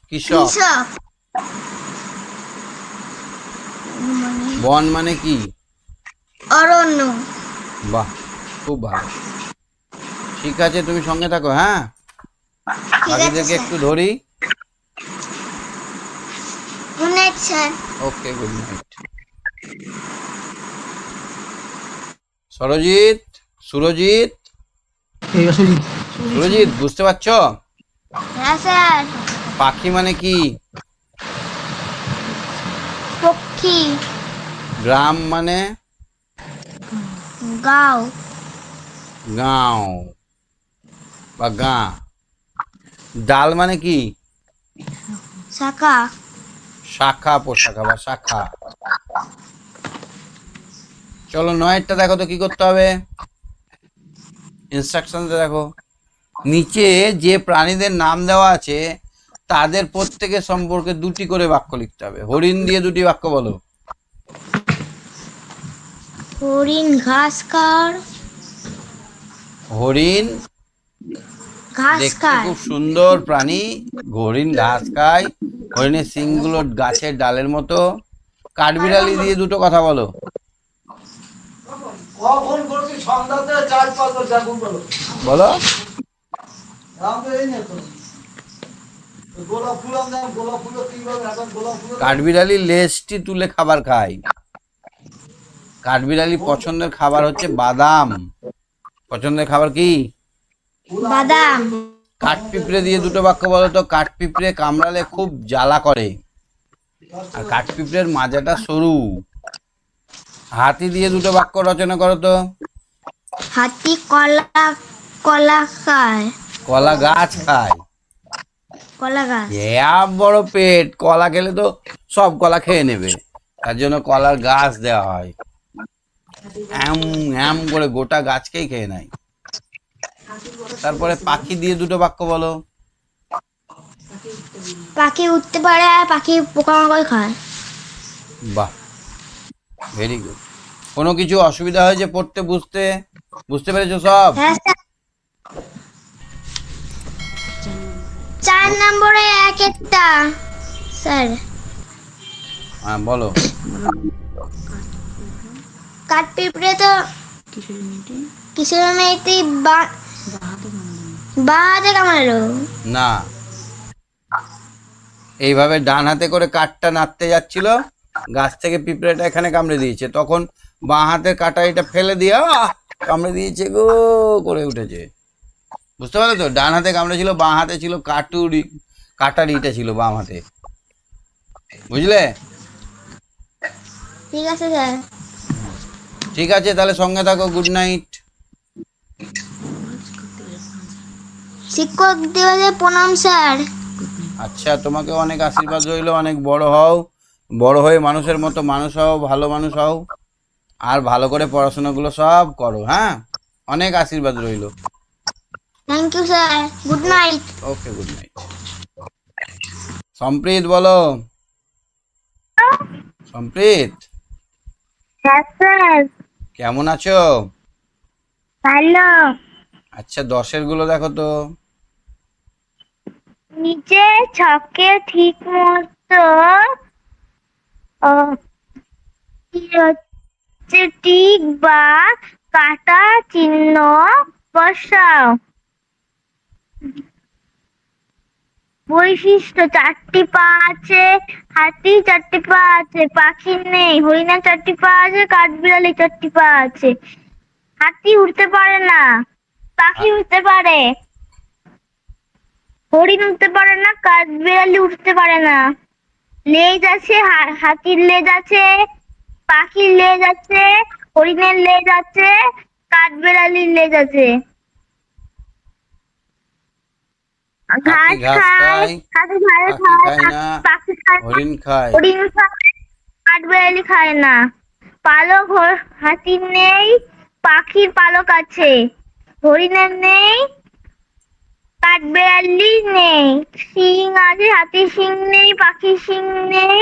কৃষক। বন মানে কি? অরণ্য। বাহ, খুব ভালো। ঠিক আছে, তুমি সঙ্গে থাকো। হ্যাঁ, বাকিদেরকে একটু ধরি। Good night sir. Okay, good night. Sarajit, Surajit, Surajit, বুঝতে পারছো? হ্যাঁ স্যার। পাখি মানে কি? পক্ষী। গ্রাম মানে? গাঁও। গাঁও বা গাঁ। ডাল মানে কি? শাখা। শাখা, পোশাখা বা শাখা। চলো, নয়েরটা দেখো তো কি করতে হবে। ইনস্ট্রাকশনটা দেখো। নিচে যে প্রাণীদের নাম দেওয়া আছে তাদের প্রত্যেকের সম্পর্কে দুটি করে বাক্য লিখতে হবে। হরিণ দিয়ে দুটি বাক্য বলো। হরিণ ঘাস খায়। হরিণ ঘাস দেখতে খায়। খুব সুন্দর প্রাণী। হরিণ ঘাস খায়। হরিণের শিংগুলো গাছের ডালের মতো। কাঠবিড়ালি দিয়ে দুটো কথা বলো। বলো। কাঠবিড়ালি লেজটি তুলে খাবার খায়। কাঠবিড়ালি পছন্দের খাবার হচ্ছে বাদাম। পছন্দের খাবার কি? বাদাম। কাঠপিঁপড়ে দিয়ে দুটো বাক্য বলো তো। কাঠপিঁপড়ে কামড়ালে খুব জ্বালা করে, আর কাঠপিঁপড়ের মাজাটা সরু। হাতি দিয়ে দুটো বাক্য রচনা করো তো। হাতি কলা খায়। কলা গাছ খায়। কলা গাছ। বড় পেট, কলা খেলে তো সব কলা খেয়ে নেবে, তার জন্য কলার গাছ দেওয়া হয়। এম এম করে গোটা গাছকেই খেয়ে নেয়। তারপরে পাখি দিয়ে দুটো বাক্য বলো। পাখি উঠতে পারে আর পাখি পোকামাকড় খায়। বাহ, ভেরি গুড। কোনো কিছু অসুবিধা হয়েছে পড়তে, বুঝতে পেরেছো সব? হ্যাঁ স্যার। 4 নম্বরে এক একটা স্যার। হ্যাঁ, বলো। কাঠপিঁপড়ে তো কিশোর মেয়েটি বা হাতে কামড়ালো না, এইভাবে ডান হাতে করে কাঠটা নাড়তে যাচ্ছিল, গাছ থেকে পিঁপড়েটা এখানে কামড়ে দিয়েছে, তখন বাঁ হাতের কাটারিটা ফেলে দিয়ে কামড়ে দিয়েছে গো করে উঠেছে। বুঝতে পারলে তো? ডান হাতে কামড়েছিল, বাঁ হাতে ছিল কাটারিটা ছিল বাম হাতে। বুঝলে? ঠিক আছে স্যার। ঠিক আছে, তাহলে সঙ্গে থাকো। Good night. শিক্ষক দিবসে প্রণাম স্যার। আচ্ছা, তোমাকে অনেক আশীর্বাদ রইলো, অনেক বড় হও, বড় হয়ে মানুষের মতো মানুষ হও, ভালো মানুষ হও, আর ভালো করে পড়াশোনাগুলো সব করো। হ্যাঁ, অনেক আশীর্বাদ রইলো। Thank you sir, good night. Okay, good night. Sampreet বলো। সম্প্রীত, হ্যাঁ স্যার, কেমন আছো? ভালো। আচ্ছা, 10-এর গুলো দেখো তো। নিচে ছকে ঠিক মতো কি হচ্ছে টিক বা কাটা চিহ্ন বসাও। বৈশিষ্ট্য: 4টি পা আছে, হাতি 4টি পা আছে, পাখি নেই, হরিণের 4টি পা আছে, কাঠবিড়ালি 4টি পা আছে। হাতি উড়তে পারে না, পাখি উড়তে পারে, হরিণ উঠতে পারে না, কাঠবিড়ালি উঠতে পারে না। লেজ আছে, হাতির লেজ আছে, পাখির লেজ আছে, হরিণের লেজ আছে, কাঠবিড়ালির লেজ আছে। হাতি ঘাস ঘাস খায়, খায়, হাতি ঘাস পাখি খায়, খায় না, পাখি খায় না, হরিণ খায়। হরিণ খায়, কাঠবিড়ালি খায় না। পালক হাতির নেই, পাখির পালক আছে, হরিণের নেই, কাঠবিড়ালি নেই। শিং আছে, হাতির শিং নেই, পাখির শিং নেই,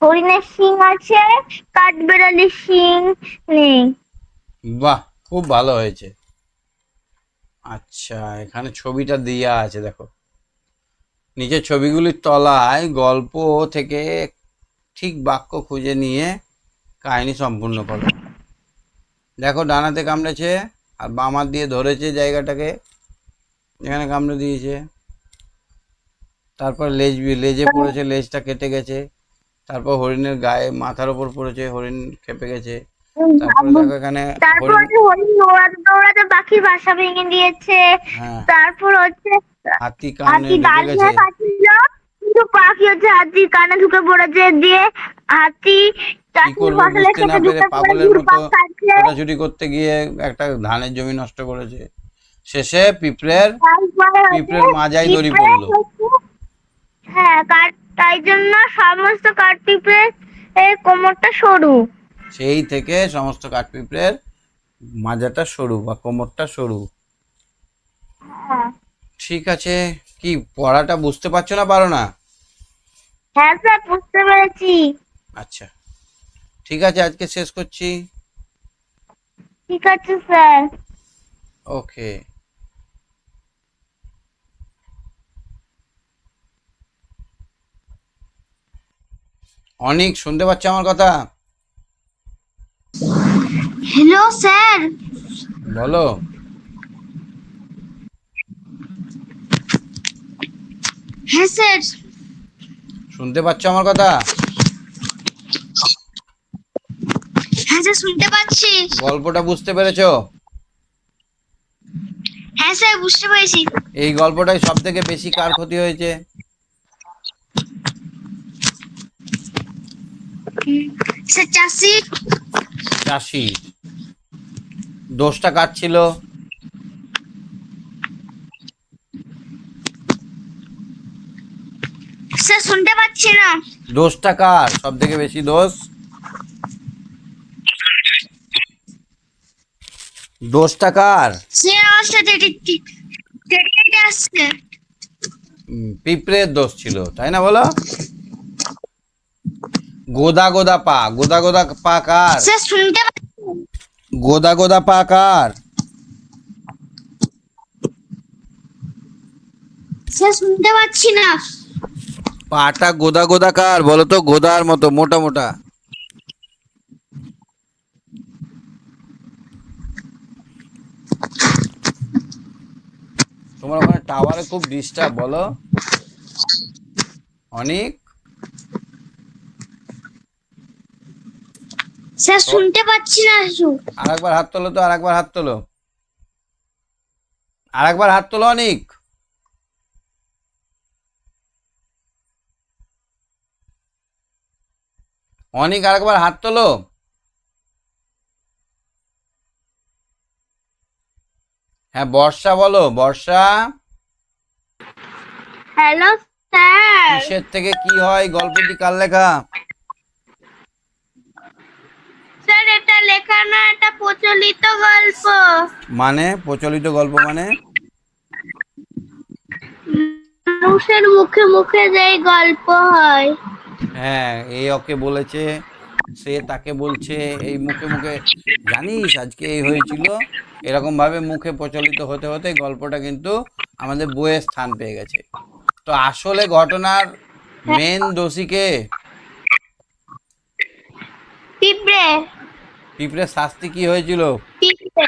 হরিণের শিং আছে, কাঠবিড়ালির শিং নেই। বাহ, খুব ভালো হয়েছে। আচ্ছা, এখানে ছবিটা দেয়া আছে দেখো। নিচে ছবিগুলির তলায় গল্প থেকে ঠিক বাক্য খুঁজে নিয়ে কাহিনী সম্পূর্ণ করো। দেখো, ডানাতে কামড়েছে আর বাম হাত দিয়ে ধরেছে জায়গাটাকে, এখানে কামড়ে দিয়েছে। তারপর লেজে পড়েছে, লেজটা কেটে গেছে। তারপর হরিণের গায়ে মাথার উপর পড়েছে, হরিণ খেপে গেছে। তারপরে দেখো এখানে তারপর হরিণ, হচ্ছে হরিণ দৌড়াতে দৌড়াতে পাখির বাসা ভেঙে দিয়েছে। হ্যাঁ, তারপর হচ্ছে হাতি কানে হাতি ঢুকে গাড়ি গেছে। নিয়ে পাচ্ছিল, কিন্তু পাখি হচ্ছে হাতির কানে ঢুকে পড়েছে, দিয়ে হাতি কি চাষির করবে ফসলের বুঝতে না ক্ষেতে পেরে ঢুকে পড়ে পাগলের মতো ঘুরপাক খাচ্ছে। ছোটাছুটি করতে গিয়ে একটা ধানের জমি নষ্ট করেছে। শেষে পিঁপড়ের তারপরে হচ্ছে পিঁপড়ের মাজায় দড়ি পিঁপড়ে পড়লো। হ্যাঁ, তাই জন্য সমস্ত কাঠ পিঁপড়ে এর কোমরটা সরু। সেই থেকে সমস্ত কাঠপিঁপড়ের মাজাটা সরু বা কোমরটা সরু। হ্যাঁ ঠিক আছে, কি পড়াটা বুঝতে পারছো না, পারো না? হ্যাঁ স্যার, বুঝতে পেরেছি। আচ্ছা, ঠিক আছে, আজকে শেষ করছি। ঠিক আছে স্যার। ওকে। অনেক শুনতে পাচ্ছ আমার কথা? Hello sir. বলো। হ্যাঁ স্যার। শুনতে পাচ্ছ আমার কথা? হ্যাঁ স্যার, শুনতে পাচ্ছি। গল্পটা বুঝতে পেরেছো? হ্যাঁ স্যার, বুঝতে পেরেছি। এই গল্পটাই সব থেকে বেশি কার ক্ষতি হয়েছে? স্যার, চাষি। চাষির। দোষটা কার ছিল? স্যার, শুনতে পাচ্ছি না। দোষটা কার সব থেকে বেশি দোষ? দোষটা কার? স্যার, আমার সাথে কেটে আসছে। পিঁপড়ের দোষ ছিল, তাই না? বলো। গোদা গোদা পা, গোদা গোদা পা কার? স্যার, শুনতে পাচ্ছি। গোদা গোদা পা কার? স্যার, শুনতে পাচ্ছি না। পাটা গোদা গোদা কার বলো তো? গোদার মতো মোটা মোটা। তোমার ওখানে টাওয়ারে খুব ডিস্টার্ব, বলো। অনেক। স্যার, শুনতে পাচ্ছি না কিছু। আরেকবার হাত তোলো তো, আরেকবার হাত তোলো, আরেকবার হাত তোলো অনেক। অনেক, আরেকবার হাত তোলো। হ্যাঁ, বর্ষা বলো, বর্ষা। Hello sir. কিসের থেকে কি হয়? গল্পটি কার লেখা? লেখা না, এটা প্রচলিত গল্প। মানে প্রচলিত গল্প মানে? মানুষের মুখে মুখে যেই গল্প হয়। হ্যাঁ, এই ওকে বলেছে, সে তাকে বলছে, এই মুখে মুখে, জানিস আজকে এই হয়েছিল, এরকম ভাবে মুখে প্রচলিত হতে হতে গল্পটা কিন্তু আমাদের বইয়ে স্থান পেয়ে গেছে। তো আসলে ঘটনার মেন দোষীকে? পিঁপড়ে। পিঁপড়ের শাস্তি কি হয়েছিল? পিঁপড়ে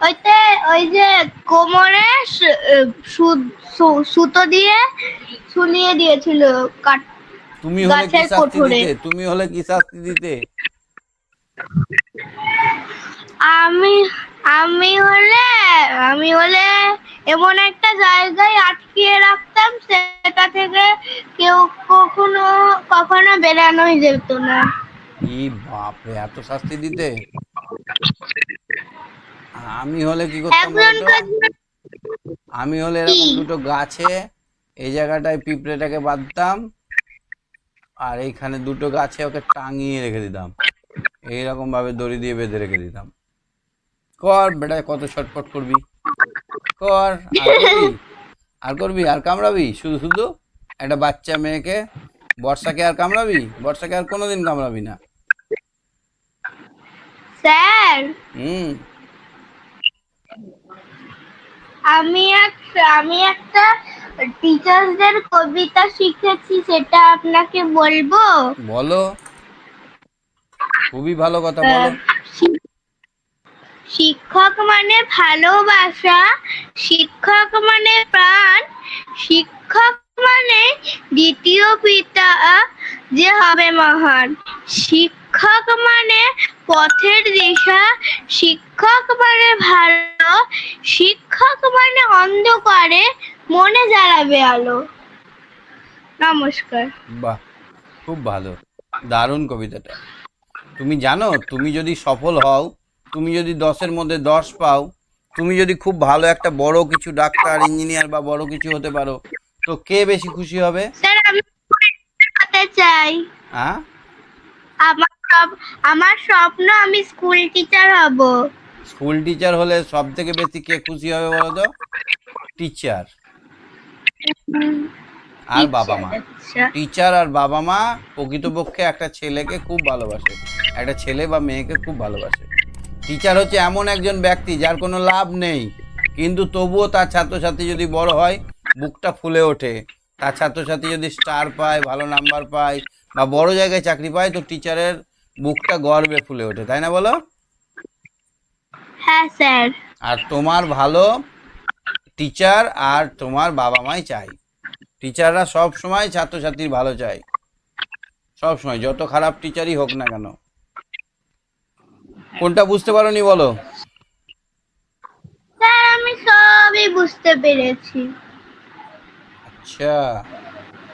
ওইতে ওই যে কোমরে সুতো দিয়ে ঝুলিয়ে দিয়েছিল কাঠ তুমি হলে কি গাছের শাস্তি কোঠরে। দিতে? তুমি হলে কি শাস্তি দিতে? আমি আমি হলে আমি হলে এমন একটা জায়গায় আটকিয়ে রাখতাম, সেটা থেকে কেউ কখনো কখনো বেরানোই যেত না। ই বাপরে, এত শাস্তি দিতে? আমি হলে কি করতাম বলতো? একজনকে আমি হলে কি এরকম দুটো গাছে এই জায়গাটায় পিঁপড়েটাকে বাঁধতাম, আর এইখানে দুটো গাছে ওকে টাঙিয়ে রেখে দিতাম, এইরকম ভাবে দড়ি দিয়ে বেঁধে রেখে দিতাম। কর বেটা, কত ছটফট করবি, কর, আর করবি, আর করবি, আর কামড়াবি শুধু শুধু একটা বাচ্চা মেয়েকে? বর্ষাকে আর কামড়াবি? বর্ষাকে আর কোনোদিন কামড়াবি না। স্যার, হুম। আমি একটা টিচার্সদের কবিতা শিখেছি, সেটা আপনাকে বলবো। বলো, খুবই ভালো কথা, আহ, বলো। শি- শিক্ষক মানে ভালোবাসা, শিক্ষক মানে প্রাণ, শিক্ষক মানে দ্বিতীয় পিতা যে হবে মহান, শিক্ষক মানে পথের দিশা, শিক্ষক মানে ভালো, শিক্ষক মানে অন্ধকারে মনে জ্বালাবে আলো। নমস্কার। বাহ, খুব ভালো, দারুণ কবিতাটা। তুমি জানো, তুমি যদি সফল হও, তুমি যদি 10-এর মধ্যে 10 পাও, তুমি যদি খুব ভালো একটা বড় কিছু ডাক্তার, ইঞ্জিনিয়ার বা বড় কিছু হতে পারো, তো কে বেশি খুশি হবে? স্যার, আমি হতে চাই। হ্যাঁ? আমার স্বপ্ন আমি স্কুল টিচার হব। স্কুল টিচার হলে সব থেকে বেশি কে খুশি হবে বলো তো? টিচার আর বাবা মা। আচ্ছা। টিচার আর বাবা মা প্রকৃতপক্ষে একটা ছেলেকে খুব ভালোবাসে, একটা ছেলে বা মেয়েকে খুব ভালোবাসে। টিচার হচ্ছে এমন একজন ব্যক্তি যার কোনো লাভ নেই, কিন্তু তবুও তার ছাত্রছাত্রী যদি বড় হয় বুকটা ফুলে ওঠে, তার ছাত্রছাত্রী যদি স্টার পায়, ভালো নাম্বার পায় বা বড় জায়গায় চাকরি পায়, তো টিচারের বুকটা গর্বে ফুলে ওঠে, তাই না বলো? হ্যাঁ স্যার। আর তোমার ভালো টিচার আর তোমার বাবা মাই চাই। টিচাররা সব সময় ছাত্রছাত্রীর ভালো চায়, সব সময়, যত খারাপ টিচারই হোক না কেন। কোনটা বুঝতে পারোনি বলো? স্যার, আমি সবই বুঝতে পেরেছি। আচ্ছা,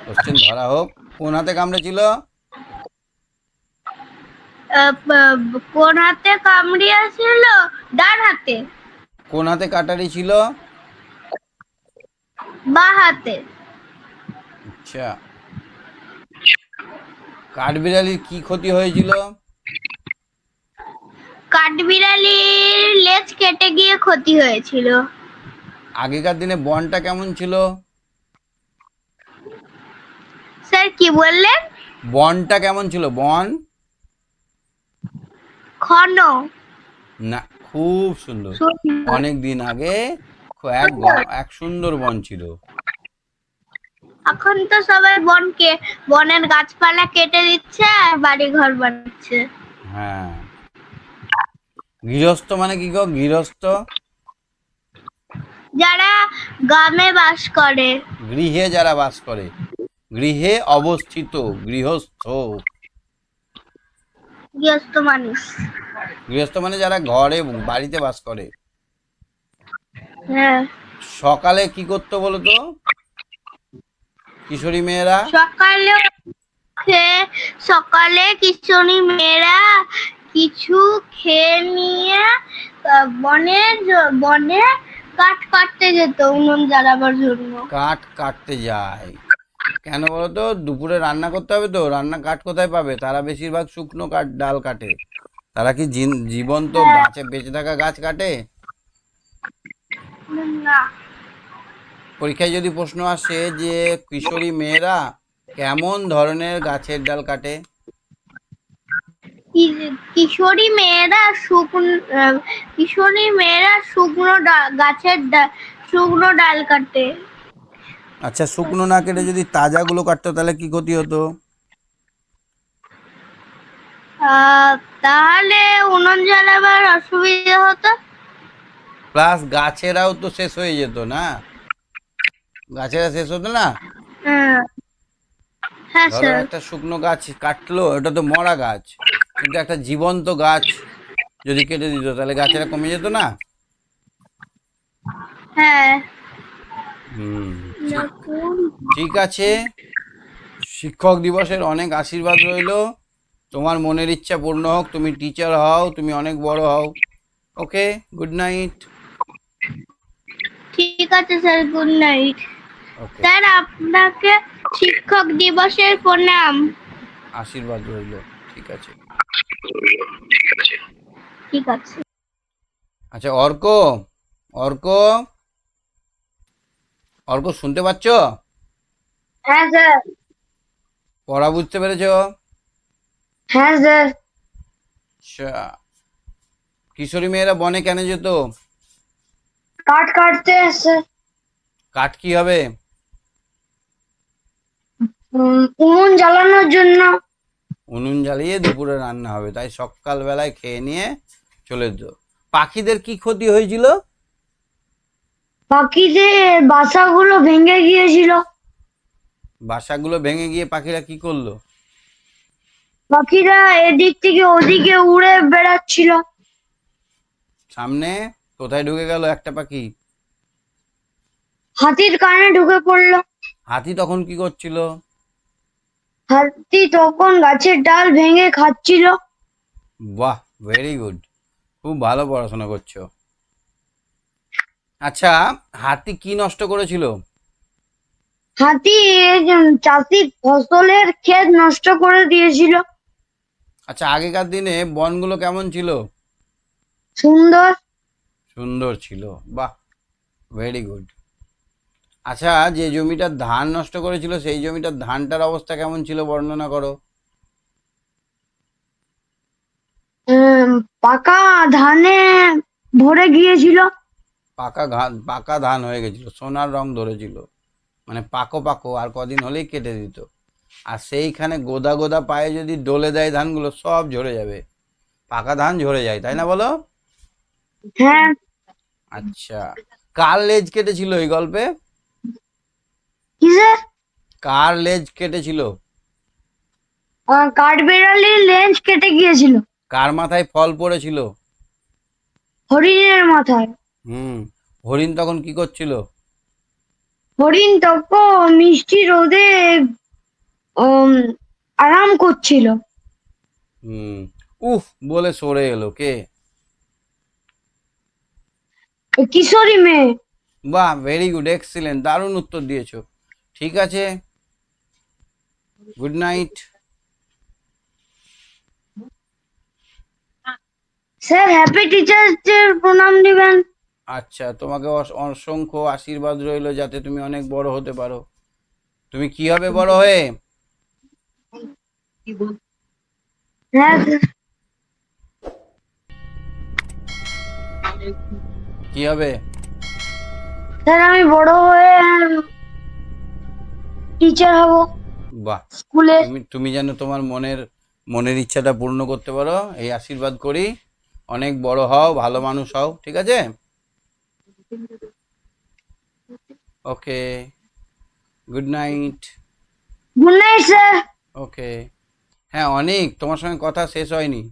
কোশ্চেন ধরা হোক। কোন হাতে কামড়েছিল? কোন হাতে কামড়িয়েছিল? ডান হাতে। কোন হাতে কাটারি ছিল? বাঁ হাতে। আচ্ছা, কাঠবিড়ালির কি ক্ষতি হয়েছিল? কাঠবিড়ালির লেজ কেটে গিয়ে ক্ষতি হয়েছিল। আগেকার দিনে বনটা কেমন ছিল? স্যার, কি বললেন? বনটা কেমন ছিল, বন? ঘন। না, খুব সুন্দর। সুন্দর। অনেক দিন আগে এক সুন্দর বন ছিল। এখন তো সবাই বনের গাছপালা কেটে দিচ্ছে আর বাড়ি ঘর বানাচ্ছে। হ্যাঁ। গৃহস্থ মানে কি গো, গৃহস্থ? যারা গ্রামে বাস করে। গৃহে যারা বাস করে, গৃহে অবস্থিত, গৃহস্থ। গৃহস্থ মানুষ। গৃহস্থ মানে যারা ঘরে বাড়িতে বাস করে। হ্যাঁ। সকালে কি করতো বলো তো কিশোরী মেয়েরা? সকালে কিশোরী মেয়েরা কিছু খেয়ে নিয়ে বনে কাঠ কাটতে যেত উনুন জ্বালাবার জন্য। কাঠ কাটতে যায় কেন বলো তো? দুপুরে রান্না করতে হবে, তো রান্না কাঠ কোথায় পাবে? তারা বেশিরভাগ শুকনো কাঠ, ডাল কাটে, তারা কি জীবন্ত গাছে বেঁচে থাকা গাছ কাটে? না। পরীক্ষায় যদি প্রশ্ন আসে যে কিশোরী মেয়েরা কেমন ধরনের গাছের ডাল কাটে? কিশোরী মেয়েরা শুকনো ডাল কাটে। আচ্ছা, শুকনো না কেটে যদি তাজাগুলো কাটতো তাহলে কি ক্ষতি হতো? তাহলে উনুন জ্বালাবার অসুবিধা হতো। প্লাস গাছেরাও তো শেষ হয়ে যেত না, গাছেরা শেষ হতো না। হ্যাঁ, হ্যাঁ ধরো স্যার। একটা শুকনো গাছ কাটলো, ওটা তো মরা গাছ, কিন্তু একটা জীবন্ত গাছ যদি কেটে দিত তাহলে গাছেরা কমে যেত না। হ্যাঁ। হুম, ঠিক ঠিক আছে। শিক্ষক দিবসের অনেক আশীর্বাদ রইলো, তোমার মনের ইচ্ছা পূর্ণ হোক, তুমি টিচার হও, তুমি অনেক বড় হও। ওকে, গুড নাইট। ঠিক আছে স্যার, গুড নাইট। ওকে, স্যার, আপনাকে শিক্ষক দিবসের প্রণাম। আশীর্বাদ রইলো। ঠিক আছে। ঠিক আছে। আচ্ছা, অর্ক, অর্ক, অর্ক শুনতে পাচ্ছ? হ্যাঁ স্যার। পড়া বুঝতে পেরেছো? হ্যাঁ স্যার। আচ্ছা, কিশোরী মেয়েরা বনে কেন যেত? কাঠ কাটতে স্যার। কাঠ কি হবে? উনুন জ্বালানোর জন্য। উনুন জ্বালিয়ে দুপুরে রান্না হবে, তাই সকালবেলায় খেয়ে নিয়ে চলে যেত। পাখিদের কি ক্ষতি হয়েছিল? পাখিদের বাসাগুলো ভেঙে গিয়েছিল। বাসাগুলো ভেঙে গিয়ে পাখিরা কি করলো? পাখিরা এদিক থেকে ওদিকে উড়ে বেড়াচ্ছিল। সামনে কোথায় ঢুকে গেল একটা পাখি? হাতির কানে ঢুকে পড়লো। হাতি তখন কি করছিল? হাতি তখন গাছের ডাল ভেঙে খাচ্ছিল। বাহ, ভেরি গুড, খুব ভালো পড়াশোনা করছো। আচ্ছা, হাতি কি নষ্ট করেছিল? হাতি চাষির ফসলের ক্ষেত নষ্ট করে দিয়েছিল। আচ্ছা, আগেকার দিনে বনগুলো কেমন ছিল? সুন্দর। সুন্দর ছিল, বাহ, ভেরি গুড। আচ্ছা, যে জমিটার ধান নষ্ট করেছিল সেই জমিটার ধানটার অবস্থা কেমন ছিল বর্ণনা করো। পাকা ধানে ভরে গিয়েছিল। পাকা ধান হয়ে গেছিল, সোনার রং ধরেছিল, মানে পাকো পাকো, আর কদিন হলেই কেটে দিত। আর সেইখানে গোদা গোদা পায়ে যদি ডলে দেয় ধানগুলো সব ঝরে যাবে। পাকা ধান ঝরে যায়, তাই না বলো? হ্যাঁ। আচ্ছা, কার লেজ কেটেছিল এই গল্পে? কিসের? কার লেজ কেটেছিল? কাঠবিড়ালির লেজ কেটে গিয়েছিল। কার মাথায় ফল পড়েছিল? হরিণের মাথায়। হুম, হরিণ তখন কি করছিল? হরিণ তখন মিষ্টি রোদে উম, আরাম করছিল। হুম, উফ বলে সরে এলো কে? কিশোরী মেয়ে। বাহ, ভেরি গুড, এক্সিলেন্ট, দারুণ উত্তর দিয়েছো। ঠিক আছে, good night. Sir, happy teachers day প্রণাম দিবেন। আচ্ছা, তোমাকে অসংখ্য আশীর্বাদ রইলো যাতে তুমি অনেক বড় হতে পারো। তুমি কি হবে বড় হয়ে? হ্যাঁ স্যার। কি হবে? স্যার, আমি বড় হয়ে টিচার হব বাহ, স্কুলে। তুমি যেন তোমার মনের ইচ্ছাটা পূর্ণ করতে পারো, এই আশীর্বাদ করি। অনেক বড় হও, ভালো মানুষ হও, ঠিক আছে? Okay, good night. Good night sir. Okay. হ্যাঁ অনিক, তোমার সঙ্গে কথা শেষ হয়নি।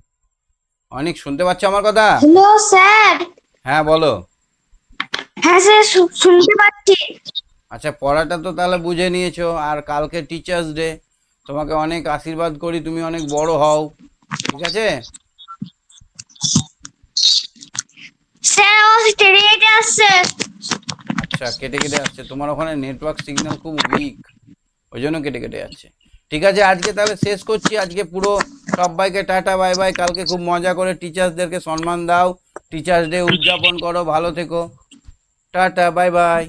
অনিক, শুনতে পাচ্ছ আমার কথা? Hello sir. হ্যাঁ বলো। হ্যাঁ স্যার, শুনতে পাচ্ছি। আচ্ছা, পড়াটা তো তাহলে বুঝে নিয়েছো, আর কালকে টিচার্স ডে, তোমাকে অনেক আশীর্বাদ করি, তুমি অনেক বড় হও, ঠিক আছে? স্যার, আমার কেটে কেটে আসছে। আচ্ছা, কেটে কেটে আসছে, তোমার ওখানে নেটওয়ার্ক সিগন্যাল খুব উইক, ওই জন্য কেটে কেটে যাচ্ছে। ঠিক আছে, আজকে তাহলে শেষ করছি, আজকে পুরো সবাইকে টাটা বাই বাই। কালকে খুব মজা করে টিচার্সদেরকে সম্মান দাও, টিচার্স ডে উদযাপন করো, ভালো থেকো, টাটা বাই বাই।